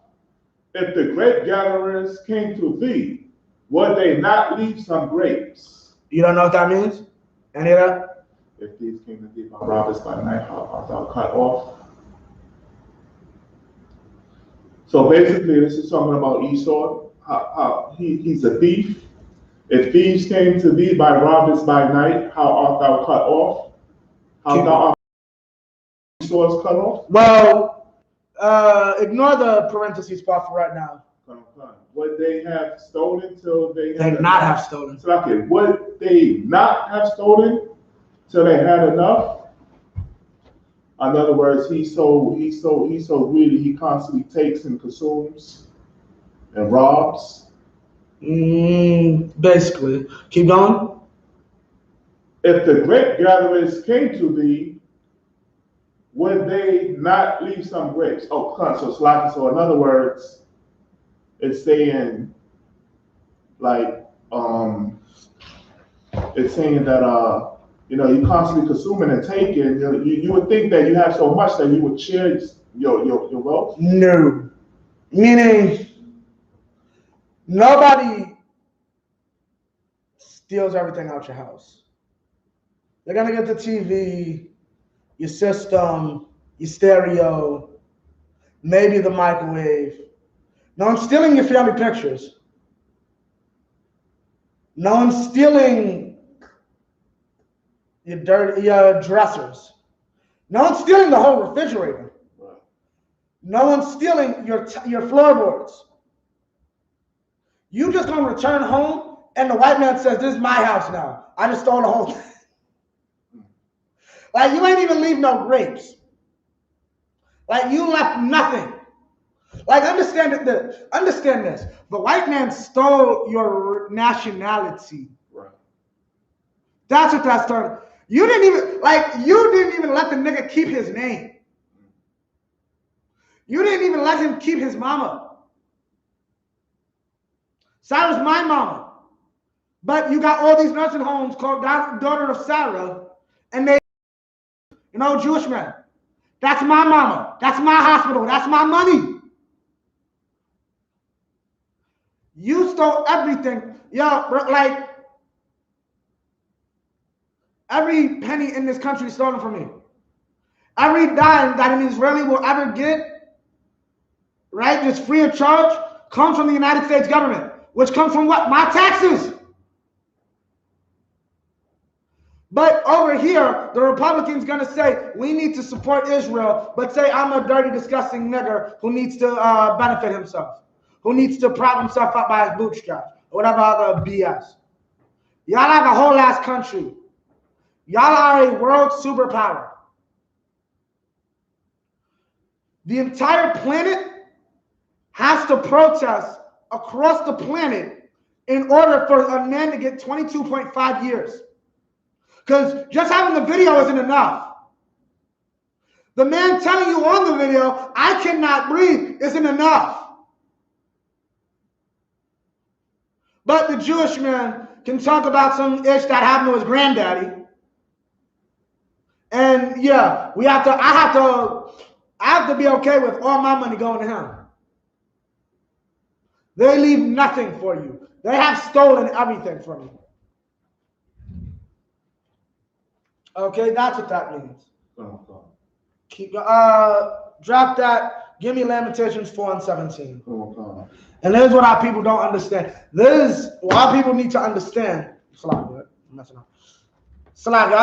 If the grape gatherers came to thee, would they not leave some grapes? You don't know what that means? Any of that? If these came to thee by robbers by night, how art thou cut off? So basically, this is talking about Esau. How he's a thief. If thieves came to thee by robbers by night, how art thou cut off? How thou art Esau's cut off? Well, Ignore the parentheses part for right now. Would they have stolen till they had not have stolen? So, okay, would they not have stolen till they had enough? In other words, he's so greedy, he constantly takes and consumes and robs. Basically. Keep going. If the grape gatherers came to thee, would they not leave some grapes? Oh, so in other words, it's saying like it's saying that you constantly consuming and taking. You would think that you have so much that you would share your wealth. No, meaning nobody steals everything out your house. They're gonna get the TV, your system, your stereo, maybe the microwave. No one's stealing your family pictures. No one's stealing your dressers. No one's stealing the whole refrigerator. No one's stealing your floorboards. You just gonna return home and the white man says, "This is my house now. I just stole the whole thing." Like you ain't even leave no grapes. Like you left nothing. Like understand this. The white man stole your nationality. Right. That's what that started. You didn't even let the nigga keep his name. You didn't even let him keep his mama. Sarah's my mama. But you got all these nursing homes called Daughter of Sarah, and they, Jewish men. That's my mama. That's my hospital. That's my money. You stole everything. Yo, like, every penny in this country is stolen from me. Every dime that an Israeli will ever get, right, just free of charge, comes from the United States government, which comes from what? My taxes. But over here, the Republicans gonna say, we need to support Israel, but say I'm a dirty, disgusting nigger who needs to benefit himself, who needs to prop himself up by his bootstraps, or whatever other BS. Y'all have a whole ass country. Y'all are a world superpower. The entire planet has to protest across the planet in order for a man to get 22.5 years. Because just having the video isn't enough. The man telling you on the video, I cannot breathe, isn't enough. But the Jewish man can talk about some ish that happened to his granddaddy. And yeah, I have to be okay with all my money going to him. They leave nothing for you. They have stolen everything from you. Okay, that's what that means. Keep drop that. Give me Lamentations 4:17. And here's what our people don't understand. This is what our people need to understand. Our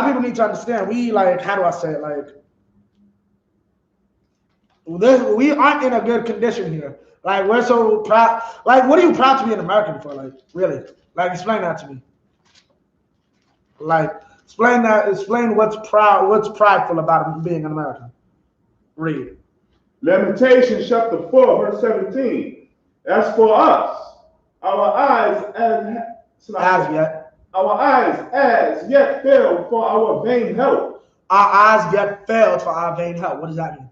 people need to understand. We like, how do I say it? Like, we aren't in a good condition here. Like, we're so proud. Like, what are you proud to be an American for? Like, really? Like, explain that to me. Like, explain what's prideful about being an American. Read. Lamentations chapter 4, verse 17. As for us, our eyes as yet failed for our vain help. Our eyes yet failed for our vain help. What does that mean?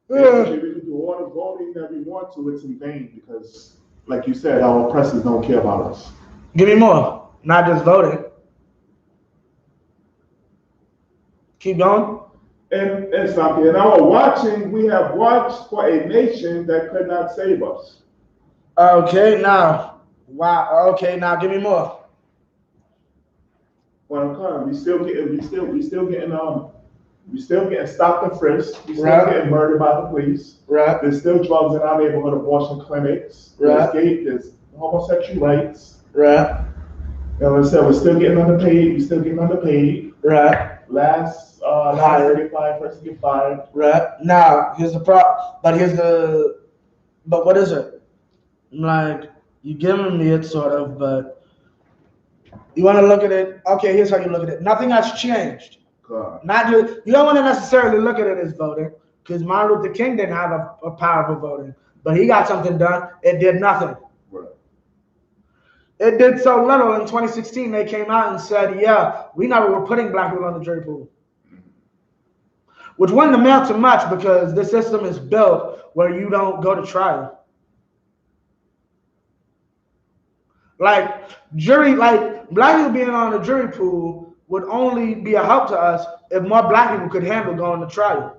Basically, we can do all the voting that we want to. It's in vain because, like you said, our oppressors don't care about us. Give me more. Not just voting. Keep going. And in our watching, we have watched for a nation that could not save us. Okay, now, wow. Okay, now give me more. Well, we still getting stopped and frisked. We still getting murdered by the police. Right. There's still drugs in our neighborhood, abortion clinics. Right. There's homosexual rights. Right. And like I said, we're still getting underpaid. Right. Last liar. 65, verse 65. Right. Now, here's the problem. But what is it? Like, you're giving me it sort of, but you want to look at it. Okay, here's how you look at it. Nothing has changed. God. Not you don't want to necessarily look at it as voting, because Martin Luther King didn't have a power for voting, but he got something done. It did nothing. Right. It did so little. In 2016, they came out and said, yeah, we never were putting black people on the jury pool. Which wouldn't amount to much, because the system is built where you don't go to trial. Like black people being on the jury pool would only be a help to us if more black people could handle going to trial.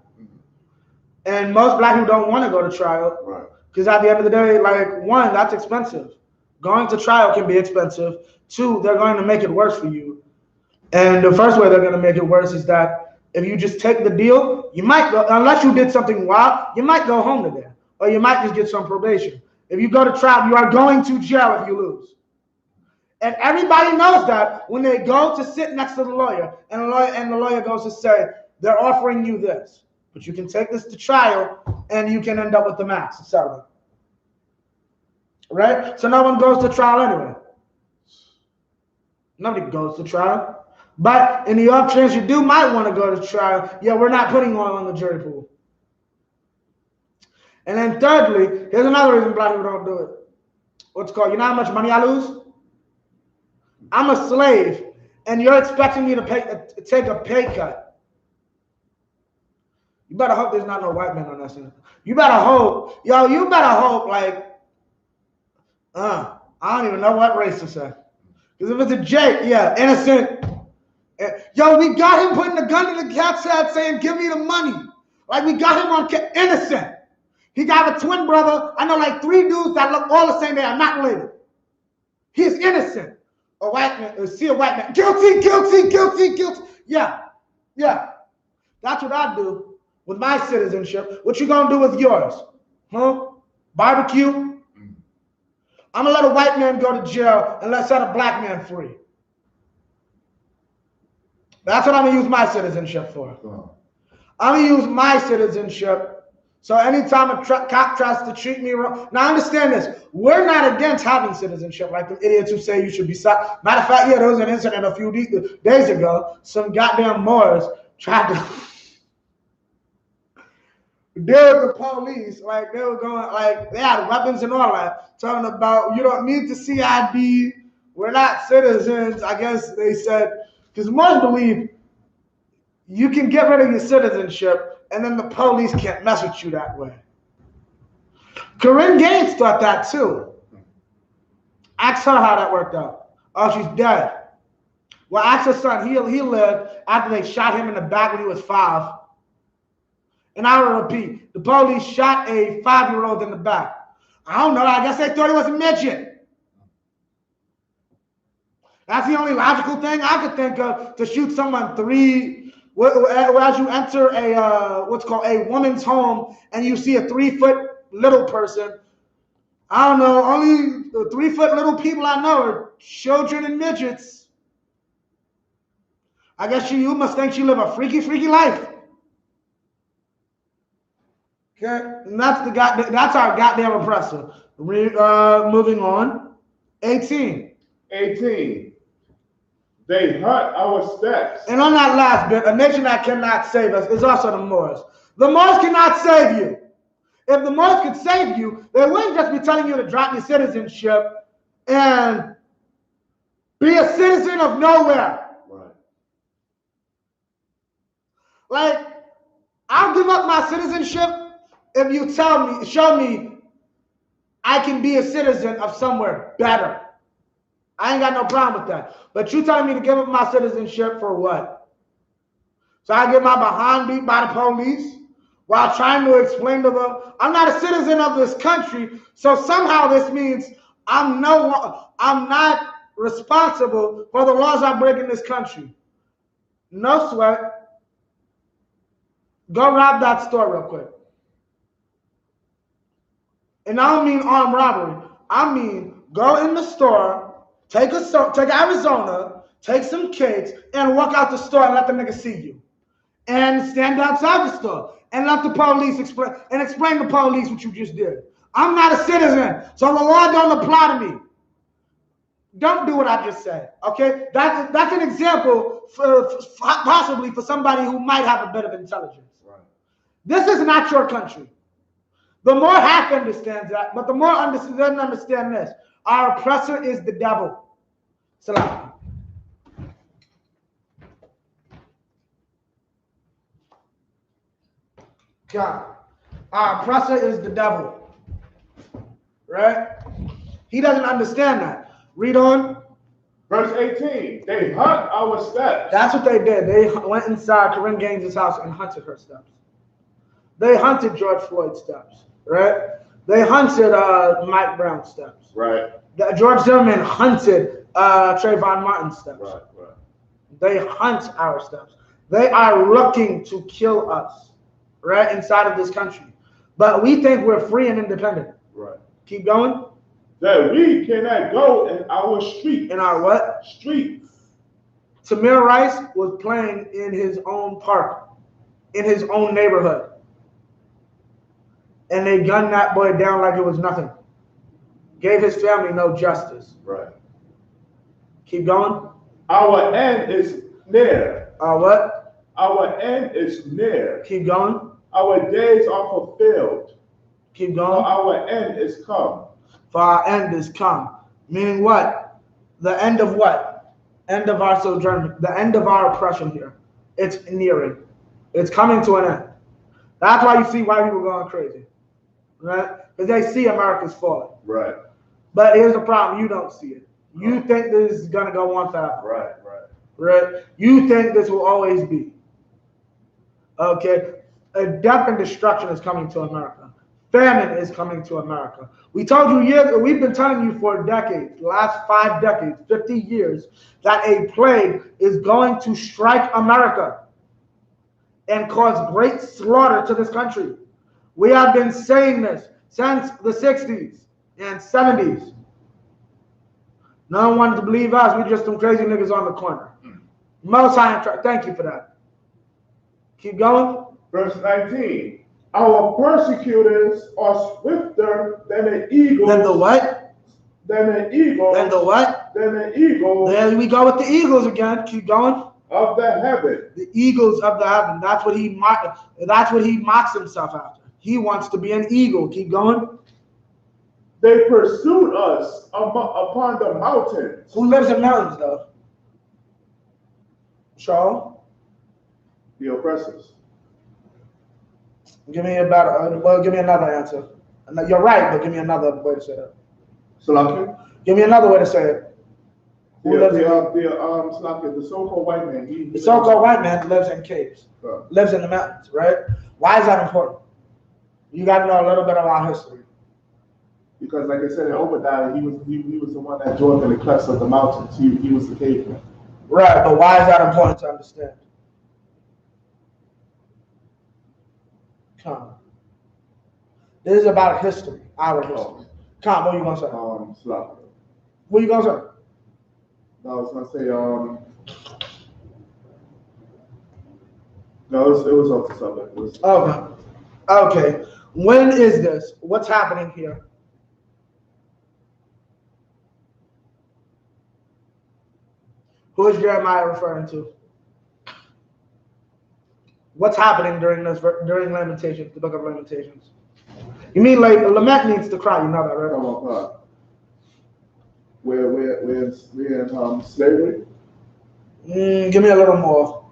And most black people don't want to go to trial, right? Because at the end of the day, like, one, that's expensive. Going to trial can be expensive. Two, they're going to make it worse for you. And the first way they're going to make it worse is that if you just take the deal, you might go, unless you did something wild, you might go home today, or you might just get some probation. If you go to trial, you are going to jail if you lose. And everybody knows that when they go to sit next to the lawyer, and the lawyer goes to say, they're offering you this, but you can take this to trial, and you can end up with the max, etc. Right? So no one goes to trial anyway. Nobody goes to trial. But in the off chance you might want to go to trial, yeah, we're not putting oil on the jury pool. And then thirdly, here's another reason black people don't do it. What's it called? You know how much money I lose? I'm a slave, and you're expecting me to take a pay cut. You better hope there's not no white man on that scene. You better hope, like, I don't even know what race to say. Because if it's a Jake, yeah, innocent. Yo, we got him putting the gun in the cat's head saying, give me the money. Like, we got him on innocent. He got a twin brother. I know like 3 dudes that look all the same. They are not related. He is innocent. A white man, see a white man, guilty. Yeah. That's what I do with my citizenship. What you gonna do with yours? Huh? Barbecue? I'm gonna let a white man go to jail and let's set a black man free. That's what I'm gonna use my citizenship for. I'm gonna use my citizenship. So anytime a cop tries to treat me wrong, now understand this, we're not against having citizenship like the idiots who say you should be Matter of fact, yeah, there was an incident a few days ago. Some goddamn Moors tried to deal with the police, like they were going, like they had weapons and all that, talking about you don't need to see ID, we're not citizens. I guess they said, because most believe you can get rid of your citizenship and then the police can't mess with you that way. Corinne Gaines thought that too. Ask her how that worked out. Oh, she's dead. Well, ask her son, he lived after they shot him in the back when he was 5. And I will repeat, the police shot a 5-year-old in the back. I don't know, I guess they thought he was a midget. That's the only logical thing I could think of, to shoot someone as you enter a woman's home and you see a 3-foot little person. I don't know, only the 3-foot little people I know are children and midgets. I guess you must think she live a freaky life. Okay, and that's our goddamn oppressor. Moving on. 18. They hunt our steps. And on that last bit, a nation that cannot save us is also the Moors. The Moors cannot save you. If the Moors could save you, they wouldn't just be telling you to drop your citizenship and be a citizen of nowhere. Right. Like, I'll give up my citizenship if you show me I can be a citizen of somewhere better. I ain't got no problem with that. But you telling me to give up my citizenship for what? So I get my behind beat by the police while trying to explain to them, I'm not a citizen of this country, so somehow this means I'm not responsible for the laws I break in this country. No sweat. Go rob that store real quick. And I don't mean armed robbery. I mean go in the store, take Arizona, take some cakes, and walk out the store and let the nigga see you. and stand outside the store and let the police explain the police what you just did. I'm not a citizen, so the law don't apply to me. Don't do what I just said, okay? That's an example for possibly for somebody who might have a bit of intelligence. Right. This is not your country. The more half understands that, but the more doesn't understand this. Our oppressor is the devil. Salam. God. Our oppressor is the devil. Right? He doesn't understand that. Read on. Verse 18, they hunt our steps. That's what they did. They went inside Corinne Gaines' house and hunted her steps. They hunted George Floyd's steps, right? They hunted Mike Brown's steps. Right. George Zimmerman hunted Trayvon Martin's steps. Right, right. They hunt our steps. They are looking to kill us, right, inside of this country. But we think we're free and independent. Right. Keep going. That we cannot go in our streets. In our what? Streets. Tamir Rice was playing in his own park, in his own neighborhood. And they gunned that boy down like it was nothing. Gave his family no justice. Right. Keep going. Our end is near. Our what? Our end is near. Keep going. Our days are fulfilled. Keep going. For our end is come. For our end is come. Meaning what? The end of what? End of our sojourn. The end of our oppression here. It's nearing. It's coming to an end. That's why you see white people going crazy. Right? Because they see America's falling. Right. But here's the problem. You don't see it. You think this is going to go on forever. Right, right. Right? You think this will always be. Okay? Death and destruction is coming to America. Famine is coming to America. We told you years, we've been telling you for decades, last 5 decades, 50 years, that a plague is going to strike America and cause great slaughter to this country. We have been saying this since the 60s and 70s. No one wanted to believe us. We just some crazy niggas on the corner. Most High, thank you for that. Keep going. Verse 19. Our persecutors are swifter than an eagle. Than the what? Than an eagle. Than the what? Than an eagle. There we go with the eagles again. Keep going. Of the heaven. The eagles of the heaven. That's what he mocks himself after. He wants to be an eagle. Keep going. They pursued us upon the mountains. Who lives in mountains though? Charles? The oppressors. Give me give me another answer. You're right, but give me another way to say it. Salam. Give me another way to say it. The so-called white man. The so-called white man lives in caves. Lives in the mountains, right? Why is that important? You got to know a little bit of our history. Because, like I said, in Obadiah, he was the one that dwelt in the clefts of the mountains. He was the caveman. Right, but why is that important to understand? Come. This is about history, our history. Come, what are you gonna say? Slap. What are you gonna say? No, I was gonna say no, it was off the subject. Okay. Okay. When is this? What's happening here? Who is Jeremiah referring to? What's happening during Lamentations, the book of Lamentations? You mean like lament means to cry? You know that, right? Come on, we're in slavery. Give me a little more.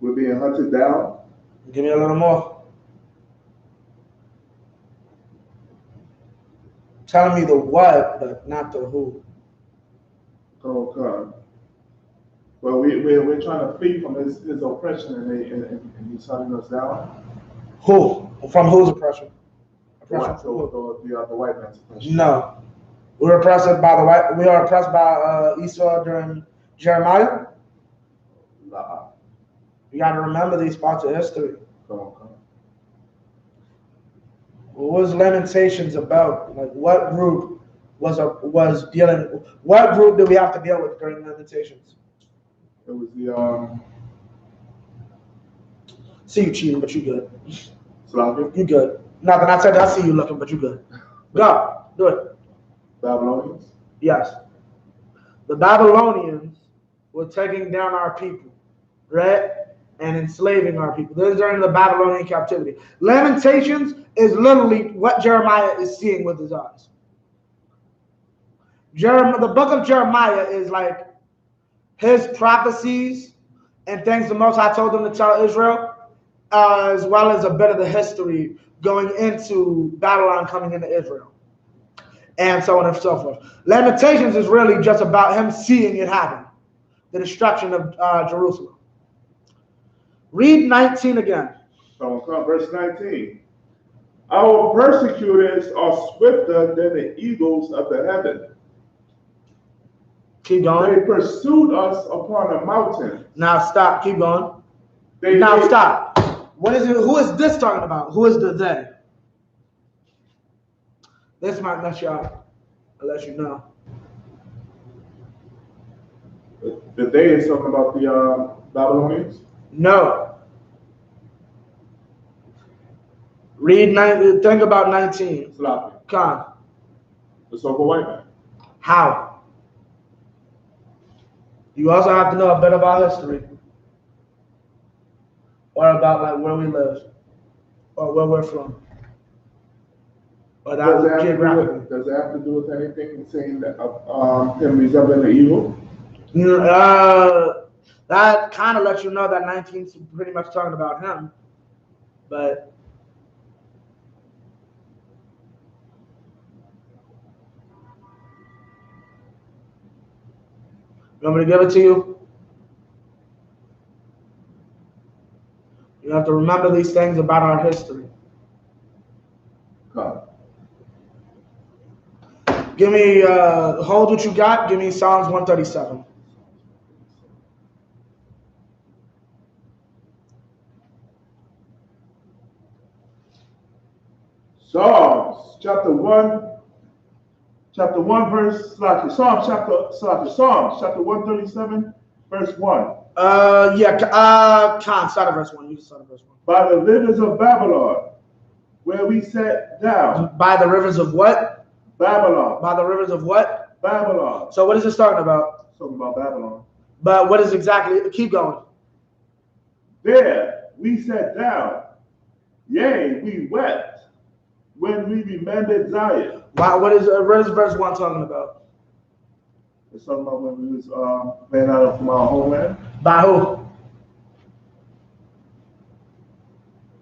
We're being hunted down. Give me a little more. Telling me the what, but not the who. Okay. Well, we're trying to flee from his oppression, and he's hunting us down. Who? From whose oppression? Oppression The white man's oppression. No, we are oppressed by the white. We are oppressed by Esau during Jeremiah. Nah. You got to remember these parts of history. Come on. What was Lamentations about? Like, what group was dealing? What group did we have to deal with during Lamentations? It was See you cheating, but you good. Slavic. You good. Nothing. I said I see you looking, but you good. Go. Do it. Babylonians. Yes. The Babylonians were taking down our people, right? And enslaving our people. This is during the Babylonian captivity. Lamentations is literally what Jeremiah is seeing with his eyes. The book of Jeremiah is like his prophecies and things the Most High told him to tell Israel, as well as a bit of the history going into Babylon coming into Israel, and so on and so forth. Lamentations is really just about him seeing it happen, the destruction of Jerusalem. Read 19 again. So verse 19. Our persecutors are swifter than the eagles of the heaven. Keep going. They pursued us upon a mountain. Now stop. Keep going. Stop. What is it? Who is this talking about? Who is the they? This might mess you up. I'll let you know. The they is talking about the Babylonians? No. Read 19. Think about 19. Slavic. Come. The so-called white man. How? You also have to know a bit about history, or about like where we live, or where we're from, or that geographically. Does it have to do with anything saying that him resembling the eagle? That kind of lets you know that 19 is pretty much talking about him, but you want me to give it to you? You have to remember these things about our history. Come. Give me, hold what you got. Give me Psalms 137. Psalms chapter 1 verse Psalms chapter 137 verse 1. Start at verse 1. You just start at verse 1. By the rivers of Babylon, where we sat down. By the rivers of what? Babylon. By the rivers of what? Babylon. So what is this talking about? It's talking about Babylon. But what is exactly? Keep going. There we sat down, yea, we wept when we remembered Zion. What is verse 1 talking about? It's talking about when we was ran out from our homeland. By who?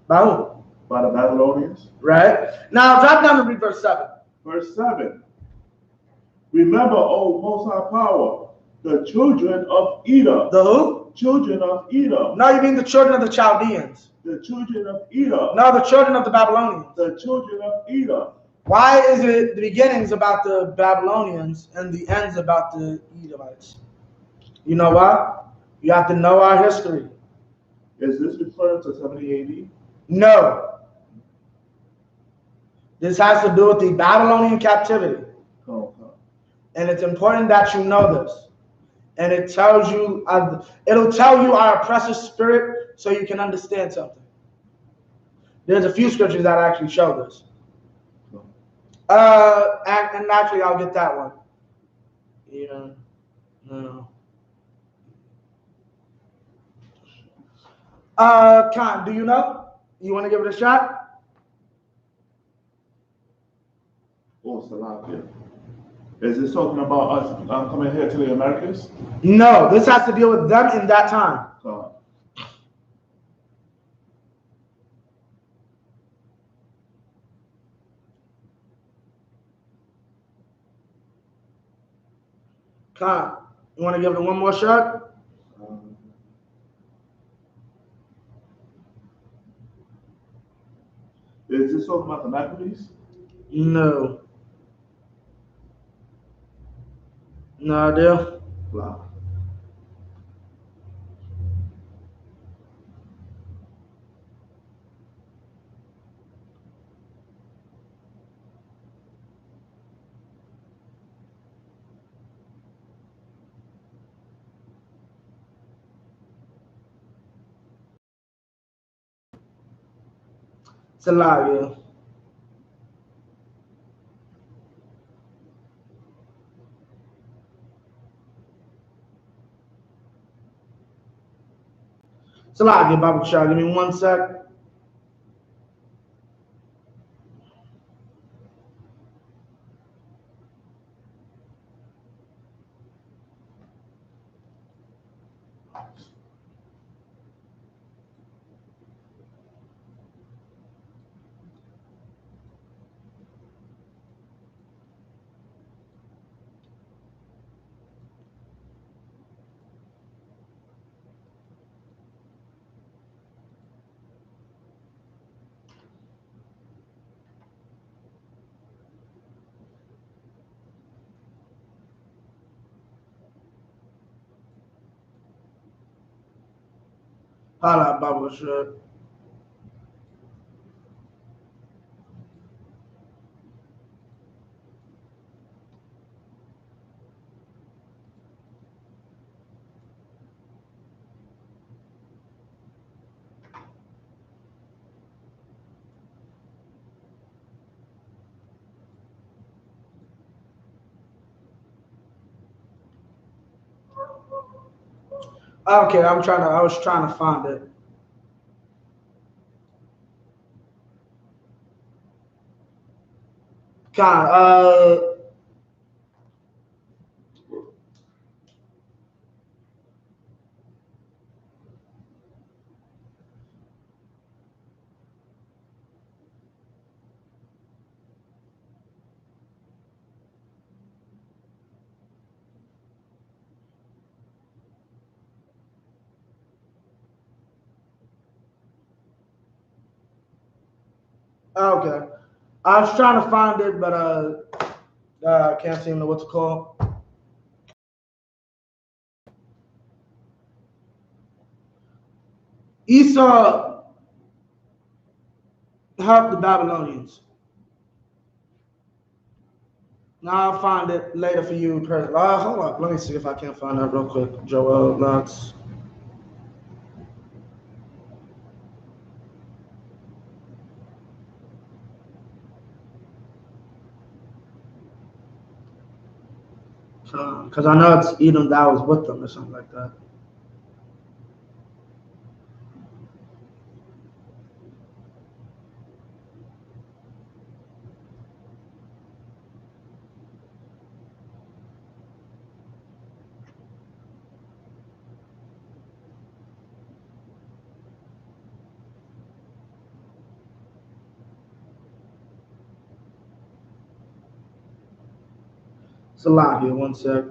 By who? By the Babylonians. Right. Now drop down to read verse 7. Verse 7. Remember, O Most High Power, the children of Edom. The who? Children of Edom. No, you mean the children of the Chaldeans. The children of Edom. No, the children of the Babylonians. The children of Edom. Why is it the beginnings about the Babylonians and the ends about the Edomites? You know why? You have to know our history. Is this referring to 70 AD? No. This has to do with the Babylonian captivity. And it's important that you know this. And it tells you, it'll tell you our oppressive spirit so you can understand something. There's a few scriptures that actually show this. And actually, I'll get that one. Yeah. No. Khan, do you know? You want to give it a shot? Oh, Salakia. Is this talking about us coming here to the Americas? No, this has to deal with them in that time. Khan, you want to give it one more shot? Is this talking about the Maccabees? No. No idea. Wow. Salagia. Salagia, Baba Shah. Give me 1 sec. Hala, Baba Shah. Okay, I was trying to find it. Kind okay. I was trying to find it, but I can't seem to what's it called. Esau helped the Babylonians. Now I'll find it later for you. Hold up. Let me see if I can find that real quick. Joel Lutz. Because I know it's Edom that was with them or something like that. It's a lot here. 1 sec.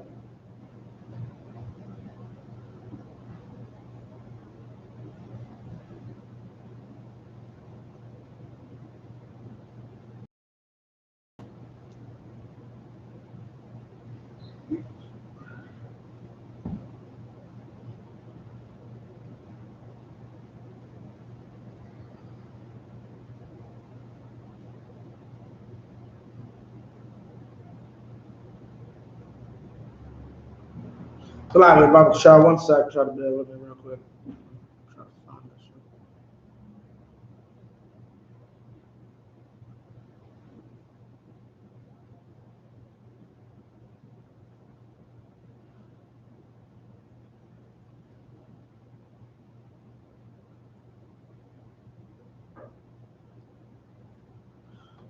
It's a lot here. Baba Shah. 1 sec. Try to bear with me real quick. Try to find this shit.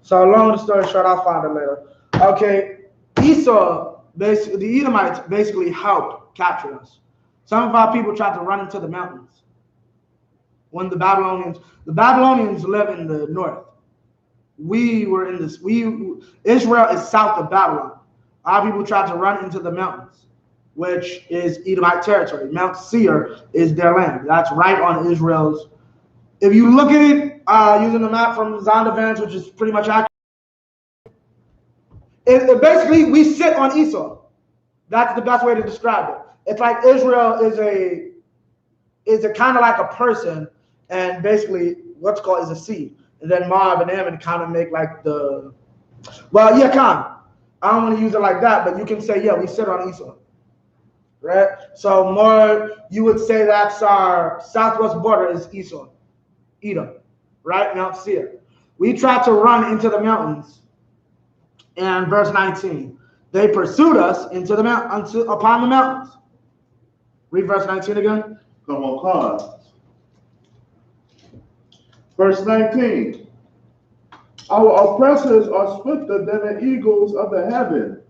So long story short, I'll find it later. Okay, Esau, basically, the Edomites basically helped capture us. Some of our people tried to run into the mountains. When the Babylonians live in the north. We were in this. Israel is south of Babylon. Our people tried to run into the mountains, which is Edomite territory. Mount Seir is their land. That's right on Israel's. If you look at it using the map from Zondervan's, which is pretty much accurate, basically we sit on Esau. That's the best way to describe it. It's like Israel is a kind of like a person, and basically what's called is a seed. And then Moab and Ammon kind of make like the, well, yeah, kind of. I don't want to use it like that, but you can say, yeah, we sit on Esau, right? So more, you would say that's our southwest border is Esau, Edom, right? Mount Seir. We tried to run into the mountains. And verse 19, they pursued us into the upon the mountains. Read verse 19 again. Come on, cause. Verse 19. Our oppressors are swifter than the eagles of the heaven.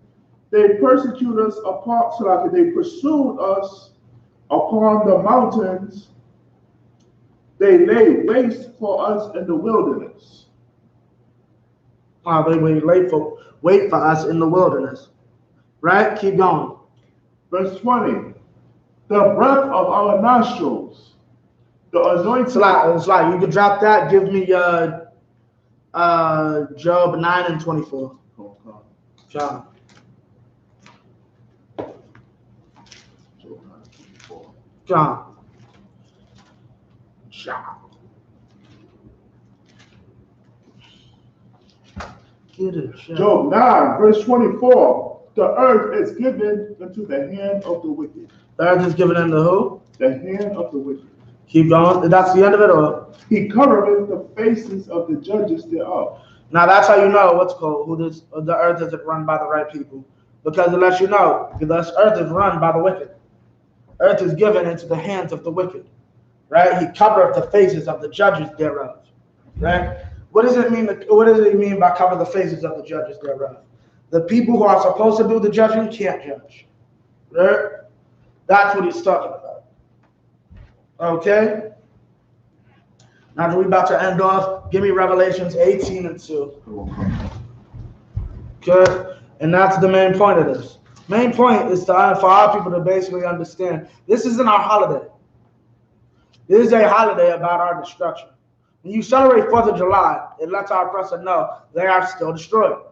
They persecute us apart, so that they pursued us upon the mountains. They lay waste for us in the wilderness. They wait for us in the wilderness. Right? Keep going. Verse 20. The breath of our nostrils, the anointing. It's like you could drop that. Give me Job 9 and 24. John. John. Get it. Job 9, verse 24. The earth is given into the hand of the wicked. The earth is given into who? The hand of the wicked. Keep going. That's the end of it, or? He covereth the faces of the judges thereof. Now that's how you know what's called. The earth isn't run by the right people, because it lets you know this earth is run by the wicked. Earth is given into the hands of the wicked, right? He covereth the faces of the judges thereof, right? What does it mean? What does it mean by cover the faces of the judges thereof? The people who are supposed to do the judging can't judge, right? That's what he's talking about. Okay. Now we're about to end off. Give me Revelations 18 and 2. Good. And that's the main point of this. Main point is for our people to basically understand this isn't our holiday. This is a holiday about our destruction. When you celebrate 4th of July, it lets our oppressor know they are still destroyed.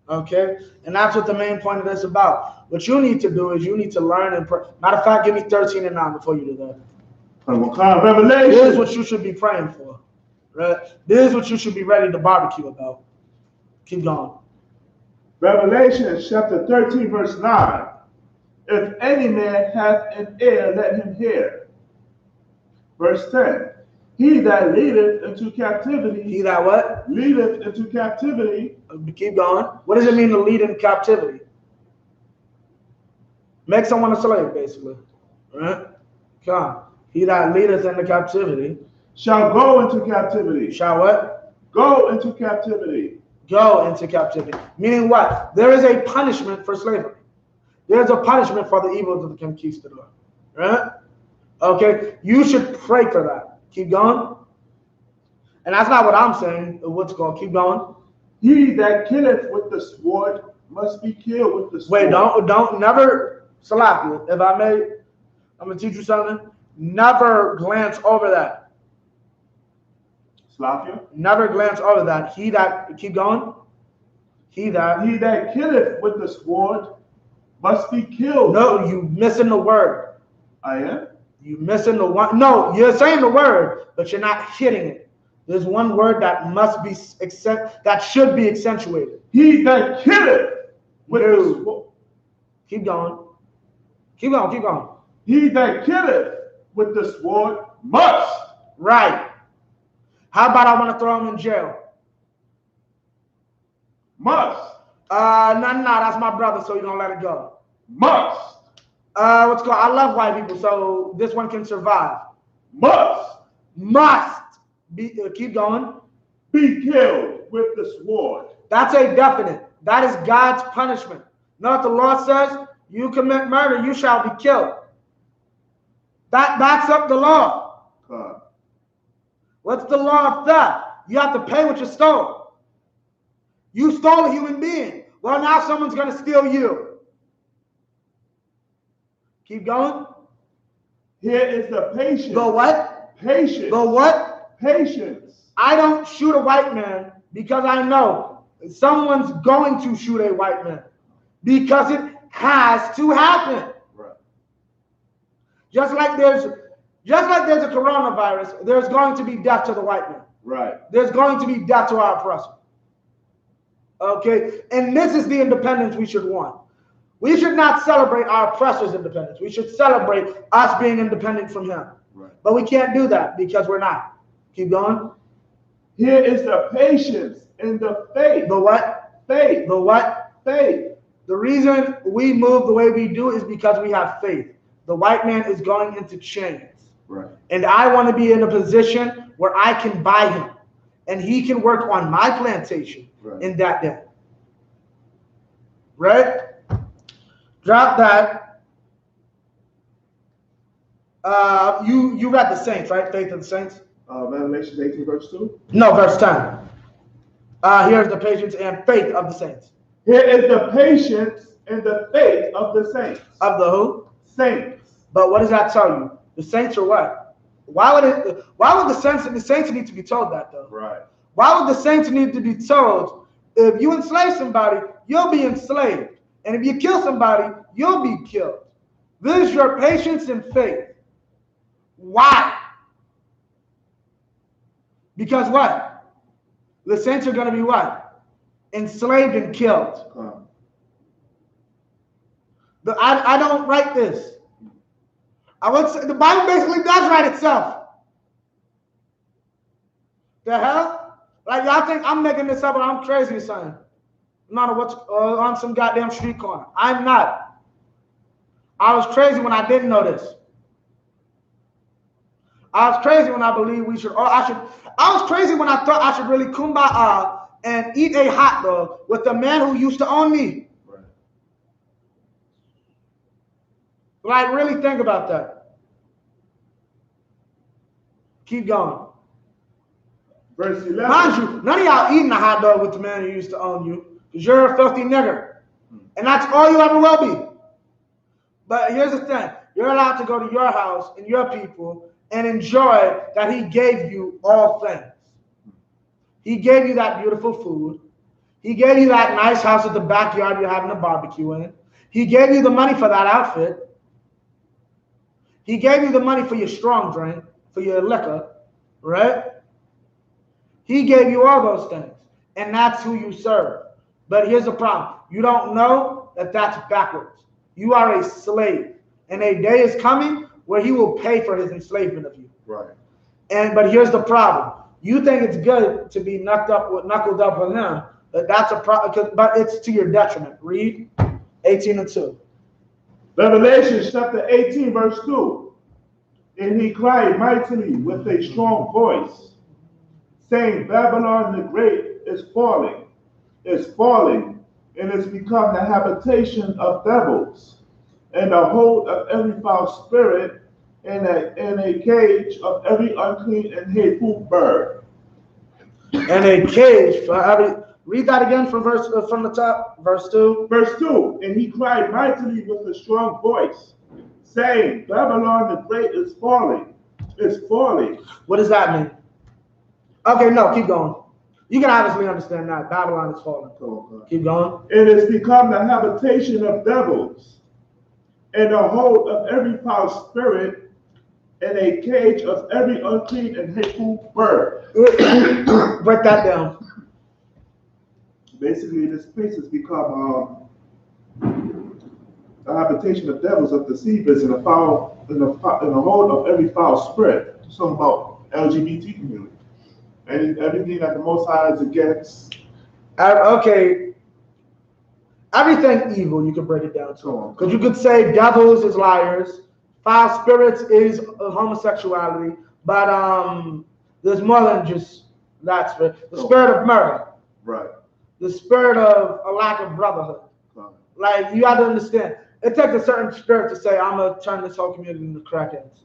Okay? And that's what the main point of this is about. What you need to do is you need to learn and pray. Matter of fact, give me 13 and 9 before you do that. Revelation. This is what you should be praying for. Right? This is what you should be ready to barbecue about. Keep going. Revelation chapter 13, verse 9. If any man hath an ear, let him hear. Verse 10. He that leadeth into captivity. He that what? Leadeth into captivity. Keep going. What does it mean to lead in captivity? Make someone a slave, basically. Right? Come on. He that leadeth into captivity. Shall go into captivity. Shall what? Go into captivity. Go into captivity. Meaning what? There is a punishment for slavery. There's a punishment for the evils of the conquistador. Right? Okay? You should pray for that. Keep going. And that's not what I'm saying. What's it called? Keep going. He that killeth with the sword must be killed with the sword. Wait, don't never slap you. If I may, I'm gonna teach you something. Never glance over that. Slap you? Never glance over that. He that, keep going. He that killeth with the sword must be killed. No, you missing the word. I am? You missing the one. No, you're saying the word, but you're not hitting it. There's one word that must be that should be accentuated. He that killeth with the sword. Keep going. Keep going. Keep going. He that killeth with the sword must. Right. How about I want to throw him in jail? Must. No, that's my brother, so you don't let it go. Must. What's called? I love white people, so this one can survive. Must be. Keep going. Be killed with the sword. That's a definite. That is God's punishment. Know what the law says? You commit murder, you shall be killed. That backs up the law. What's the law of theft? You have to pay what you stole. You stole a human being. Well, now someone's going to steal you. Keep going. Here is the patience. The what? Patience. The what? Patience. I don't shoot a white man because I know someone's going to shoot a white man because it has to happen. Right. Just like there's a coronavirus, there's going to be death to the white man. Right. There's going to be death to our oppressor. Okay? And this is the independence we should want. We should not celebrate our oppressor's independence. We should celebrate us being independent from him. Right. But we can't do that because we're not. Keep going. Here is the patience and the faith. The what? Faith. The what? Faith. The reason we move the way we do is because we have faith. The white man is going into chains. Right. And I want to be in a position where I can buy him. And he can work on my plantation in that day. Right? Drop that. You read the saints, right? Faith of the saints? Revelation 18, verse 2? No, verse 10. Here's the patience and faith of the saints. Here is the patience and the faith of the saints. Of the who? Saints. But what does that tell you? The saints are what? Why would the saints need to be told that though? Right. Why would the saints need to be told if you enslave somebody, you'll be enslaved. And if you kill somebody, you'll be killed. This is your patience and faith. Why? Because what? The saints are going to be what? Enslaved and killed. I don't write this. I would say the Bible basically does write itself. The hell? Like y'all think I'm making this up or I'm crazy or something? Not what's on some goddamn street corner. I'm not. I was crazy when I didn't know this. I was crazy when I believed we should. I was crazy when I thought I should really kumbaya and eat a hot dog with the man who used to own me. Right. Like, really think about that. Keep going. Verse 11. Mind you, none of y'all eating a hot dog with the man who used to own you, because you're a filthy nigger. And that's all you ever will be. But here's the thing. You're allowed to go to your house and your people and enjoy that he gave you all things. He gave you that beautiful food. He gave you that nice house at the backyard you're having a barbecue in. He gave you the money for that outfit. He gave you the money for your strong drink, for your liquor, right? He gave you all those things, and that's who you serve. But here's the problem. You don't know that that's backwards. You are a slave, and a day is coming where he will pay for his enslavement of you. Right. But here's the problem. You think it's good to be knuckled up with him, but that's a problem. But it's to your detriment. Read 18 and 2. Revelation chapter 18, verse 2. And he cried mightily with a strong voice, saying, Babylon the Great is falling, and is become the habitation of devils, and the hold of every foul spirit, and a cage of every unclean and hateful bird. And a cage for every. Read that again from the top, verse 2. Verse 2. And he cried mightily with a strong voice, saying, Babylon the Great is falling. What does that mean? Okay, no, keep going. You can obviously understand that. Babylon is falling. Keep going. It has become the habitation of devils, and the hold of every foul spirit, and a cage of every unclean and hateful bird. Break that down. Basically, this place has become the habitation of devils, of deceivers, and the hold of every foul spirit. Something about LGBT community. And everything that the Most High is against. Okay. Everything evil, you can break it down to. Because you could say devils is liars, foul spirits is homosexuality, but there's more than just that spirit. The spirit of murder. Right. The spirit of a lack of brotherhood. Right. Like, you have to understand, it takes a certain spirit to say, I'm going to turn this whole community into crackheads.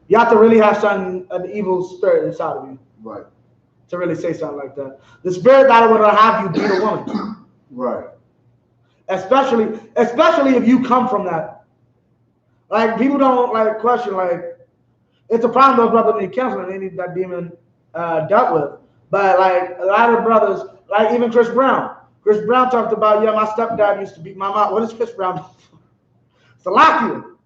You have to really have an evil spirit inside of you. Right. To really say something like that. The spirit that would have you beat a woman. Right. Especially if you come from that. Like, people don't like question, like, it's a problem those brothers need counseling, they need that demon dealt with. But like a lot of brothers, like even Chris Brown. Chris Brown talked about, yeah, my stepdad used to beat my mom. What is Chris Brown? Salakia.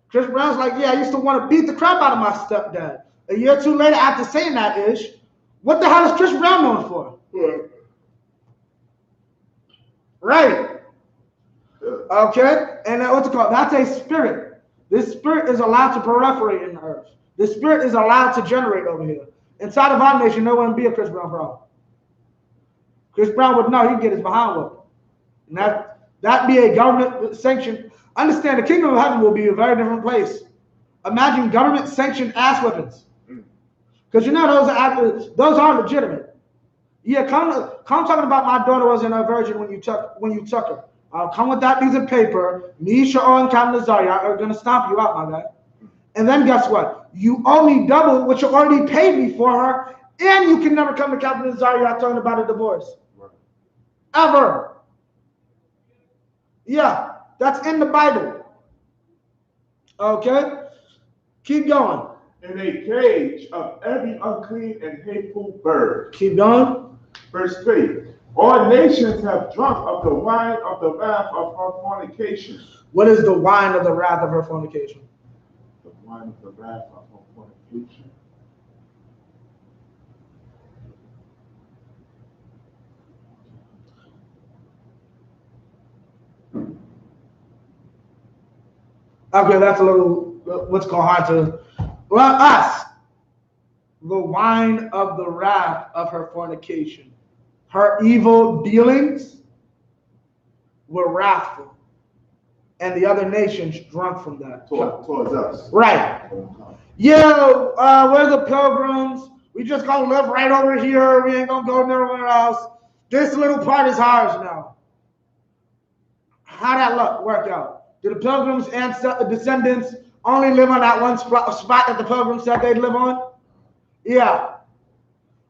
Chris Brown's like, yeah, I used to want to beat the crap out of my stepdad. A year or two later, after saying that ish, what the hell is Chris Brown known for? Right. Okay? And what's it called? That's a spirit. This spirit is allowed to proliferate in the earth. This spirit is allowed to generate over here. Inside of our nation, there wouldn't be a Chris Brown problem. Chris Brown would know he'd get his behind whooped. And that be a government sanctioned. Understand, the kingdom of heaven will be a very different place. Imagine government sanctioned ass whippings. Because you know those are legitimate. Yeah, come talking about my daughter wasn't a virgin when you took her. I'll come with that piece of paper. Me, Sha'or, and Captain Nazaria are gonna stomp you out, my guy. And then guess what? You owe me double what you already paid me for her, and you can never come to Captain Nazaria talking about a divorce. Right. Ever. Yeah, that's in the Bible. Okay? Keep going. In a cage of every unclean and hateful bird. Keep going. Verse 3. All nations have drunk of the wine of the wrath of her fornication. What is the wine of the wrath of her fornication? The wine of the wrath of her fornication. Okay, that's a little, what's called hard to, well, us. The wine of the wrath of her fornication. Her evil dealings were wrathful. And the other nations drunk from that. Towards us. Right. Yeah, we're the pilgrims. We just gonna live right over here. We ain't gonna go nowhere else. This little part is ours now. How'd that work out? Did the pilgrims and descendants only live on that one spot that the pilgrims said they'd live on? Yeah.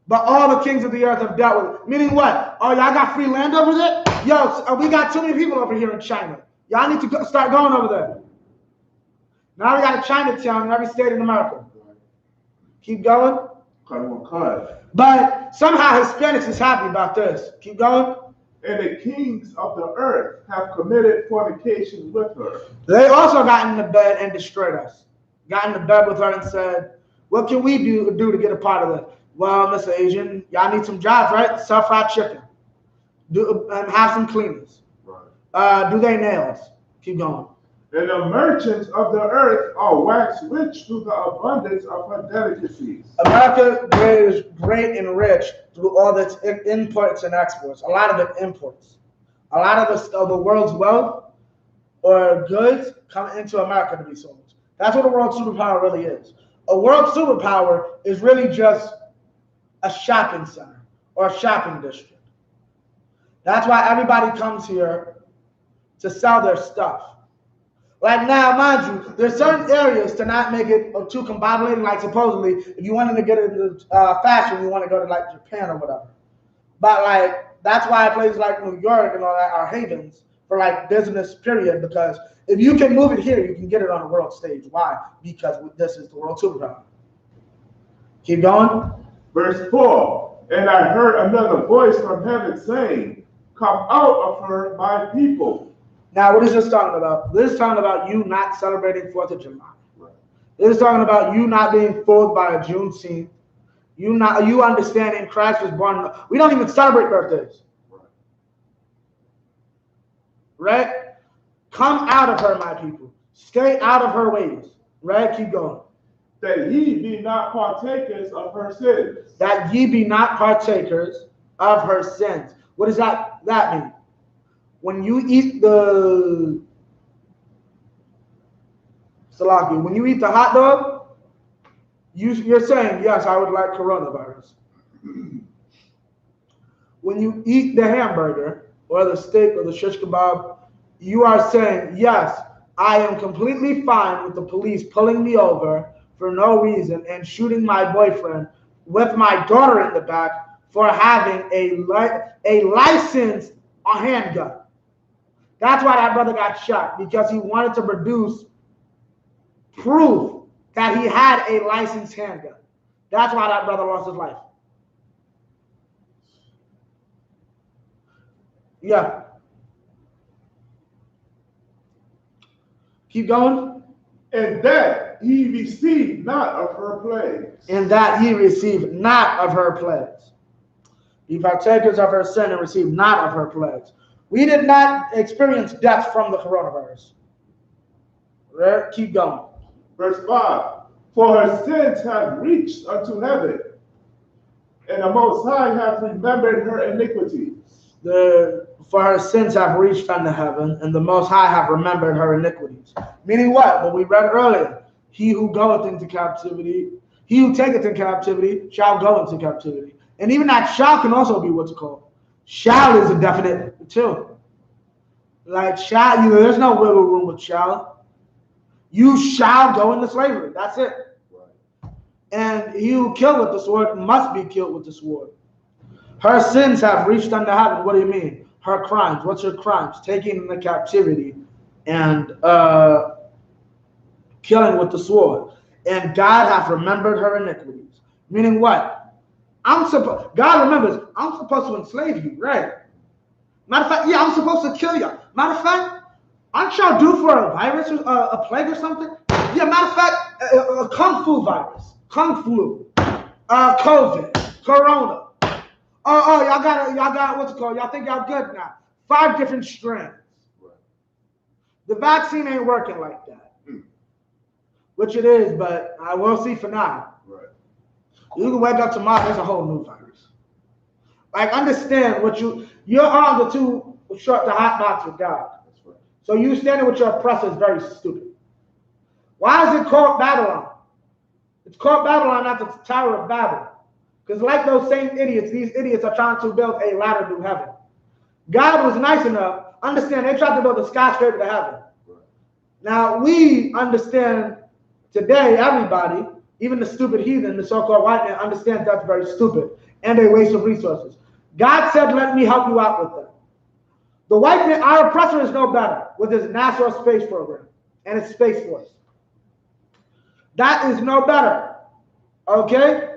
But all the kings of the earth have dealt with it. Meaning what? Oh, y'all got free land over there? Yo, we got too many people over here in China. Y'all need to start going over there. Now we got a Chinatown in every state in America. Keep going. But somehow Hispanics is happy about this. Keep going. And the kings of the earth have committed fornication with her. They also got into bed and destroyed us. Got into bed with her and said, what can we do to get a part of it? Well, Mr. Asian, y'all need some jobs, right? Sell fried chicken. And have some cleaners. Right. Do they nails? Keep going. And the merchants of the earth are waxed rich through the abundance of her delicacies. America is great and rich through all its imports and exports. A lot of it imports. A lot of the world's wealth or goods come into America to be sold. That's what a world superpower really is. A world superpower is really just a shopping center or a shopping district. That's why everybody comes here to sell their stuff. Like now, mind you, there's certain areas to not make it too combobulating. Like supposedly, if you wanted to get into fashion, you want to go to like Japan or whatever. But like that's why places like New York and all that are havens for like business period. Because if you can move it here, you can get it on the world stage. Why? Because this is the world superpower. Keep going. Verse 4. And I heard another voice from heaven saying, "Come out of her, my people." Now, what is this talking about? This is talking about you not celebrating 4th of July. Right. This is talking about you not being fooled by a Juneteenth. You understanding Christ was born. We don't even celebrate birthdays. Right? Come out of her, my people. Stay out of her ways. Right? Keep going. That ye be not partakers of her sins. That ye be not partakers of her sins. What does that mean? When you eat the salami, when you eat the hot dog, you're saying, yes, I would like coronavirus. When you eat the hamburger or the steak or the shish kebab, you are saying, yes, I am completely fine with the police pulling me over for no reason and shooting my boyfriend with my daughter in the back for having a licensed handgun. That's why that brother got shot, because he wanted to produce proof that he had a licensed handgun. That's why that brother lost his life. Yeah. Keep going. And that he received not of her plagues. And that he received not of her plagues. Be partakers of her sin and receive not of her plagues. We did not experience death from the coronavirus. Right? Keep going. Verse 5. For her sins have reached unto heaven, And the Most High hath remembered her iniquity. For her sins have reached unto heaven, and the Most High have remembered her iniquities. Meaning what? What we read earlier. He who goeth into captivity, he who taketh in captivity shall go into captivity. And even that shall can also be what's called. Shall is a definite too. Like shall, there's no wiggle room with shall. You shall go into slavery. That's it. Right. And he who kill with the sword must be killed with the sword. Her sins have reached unto heaven. What do you mean? Her crimes. What's her crimes? Taking into captivity and killing with the sword. And God hath remembered her iniquities. Meaning what? God remembers, I'm supposed to enslave you, right? Matter of fact, yeah, I'm supposed to kill you. Matter of fact, aren't y'all due for a virus, or a plague or something? Yeah, matter of fact, a Kung Fu virus, Kung Flu, COVID, Corona. Oh, y'all got what's it called? Y'all think y'all good now? 5 different strands. Right. The vaccine ain't working like that. Which it is, but I will see for now. Right. You can wake up tomorrow, there's a whole new virus. Like, understand what your arms are too short to hot box with God. That's right. So you standing with your oppressor is very stupid. Why is it called Babylon? It's called Babylon after the Tower of Babel. Because like those same idiots, these idiots are trying to build a ladder to heaven. God was nice enough, understand, they tried to build a skyscraper to heaven. Right. Now, we understand today, everybody, even the stupid heathen, the so-called white man, understands that's very stupid and a waste of resources. God said, let me help you out with that. The white man, our oppressor, is no better with his NASA space program and its space force. That is no better, okay?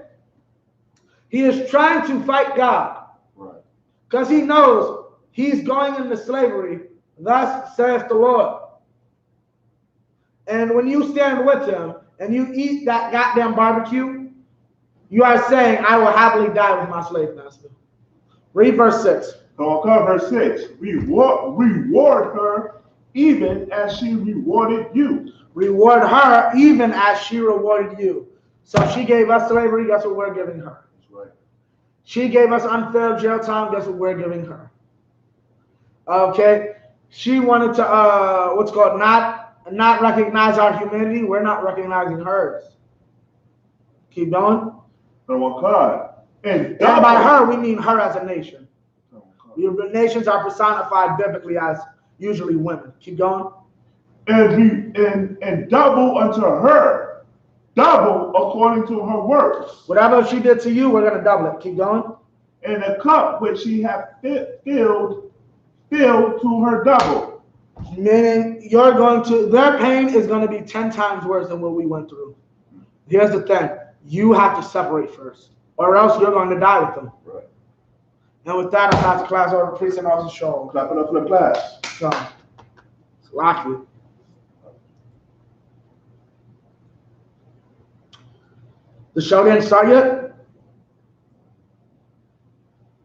He is trying to fight God. Right. Because he knows he's going into slavery. Thus saith the Lord. And when you stand with him and you eat that goddamn barbecue, you are saying, I will happily die with my slave master. Read verse 6. Verse 6. Reward her even as she rewarded you. Reward her even as she rewarded you. So she gave us slavery, guess what we're giving her? Right. She gave us unfair jail time, guess what we're giving her? Okay. She wanted to what's called not recognize our humanity, we're not recognizing hers. Keep going. And by her we mean her as a nation. The nations are personified biblically as usually women. Keep going. And double unto her, double according to her works. Whatever she did to you, we're going to double it. Keep going. And the cup which she hath filled to her double. Meaning their pain is going to be 10 times worse than what we went through. Here's the thing. You have to separate first, or else you're going to die with them. Right. And with that, I pass the class over to priest and officer Shaw. Clap it up for the class. So, it's lucky. The show didn't start yet?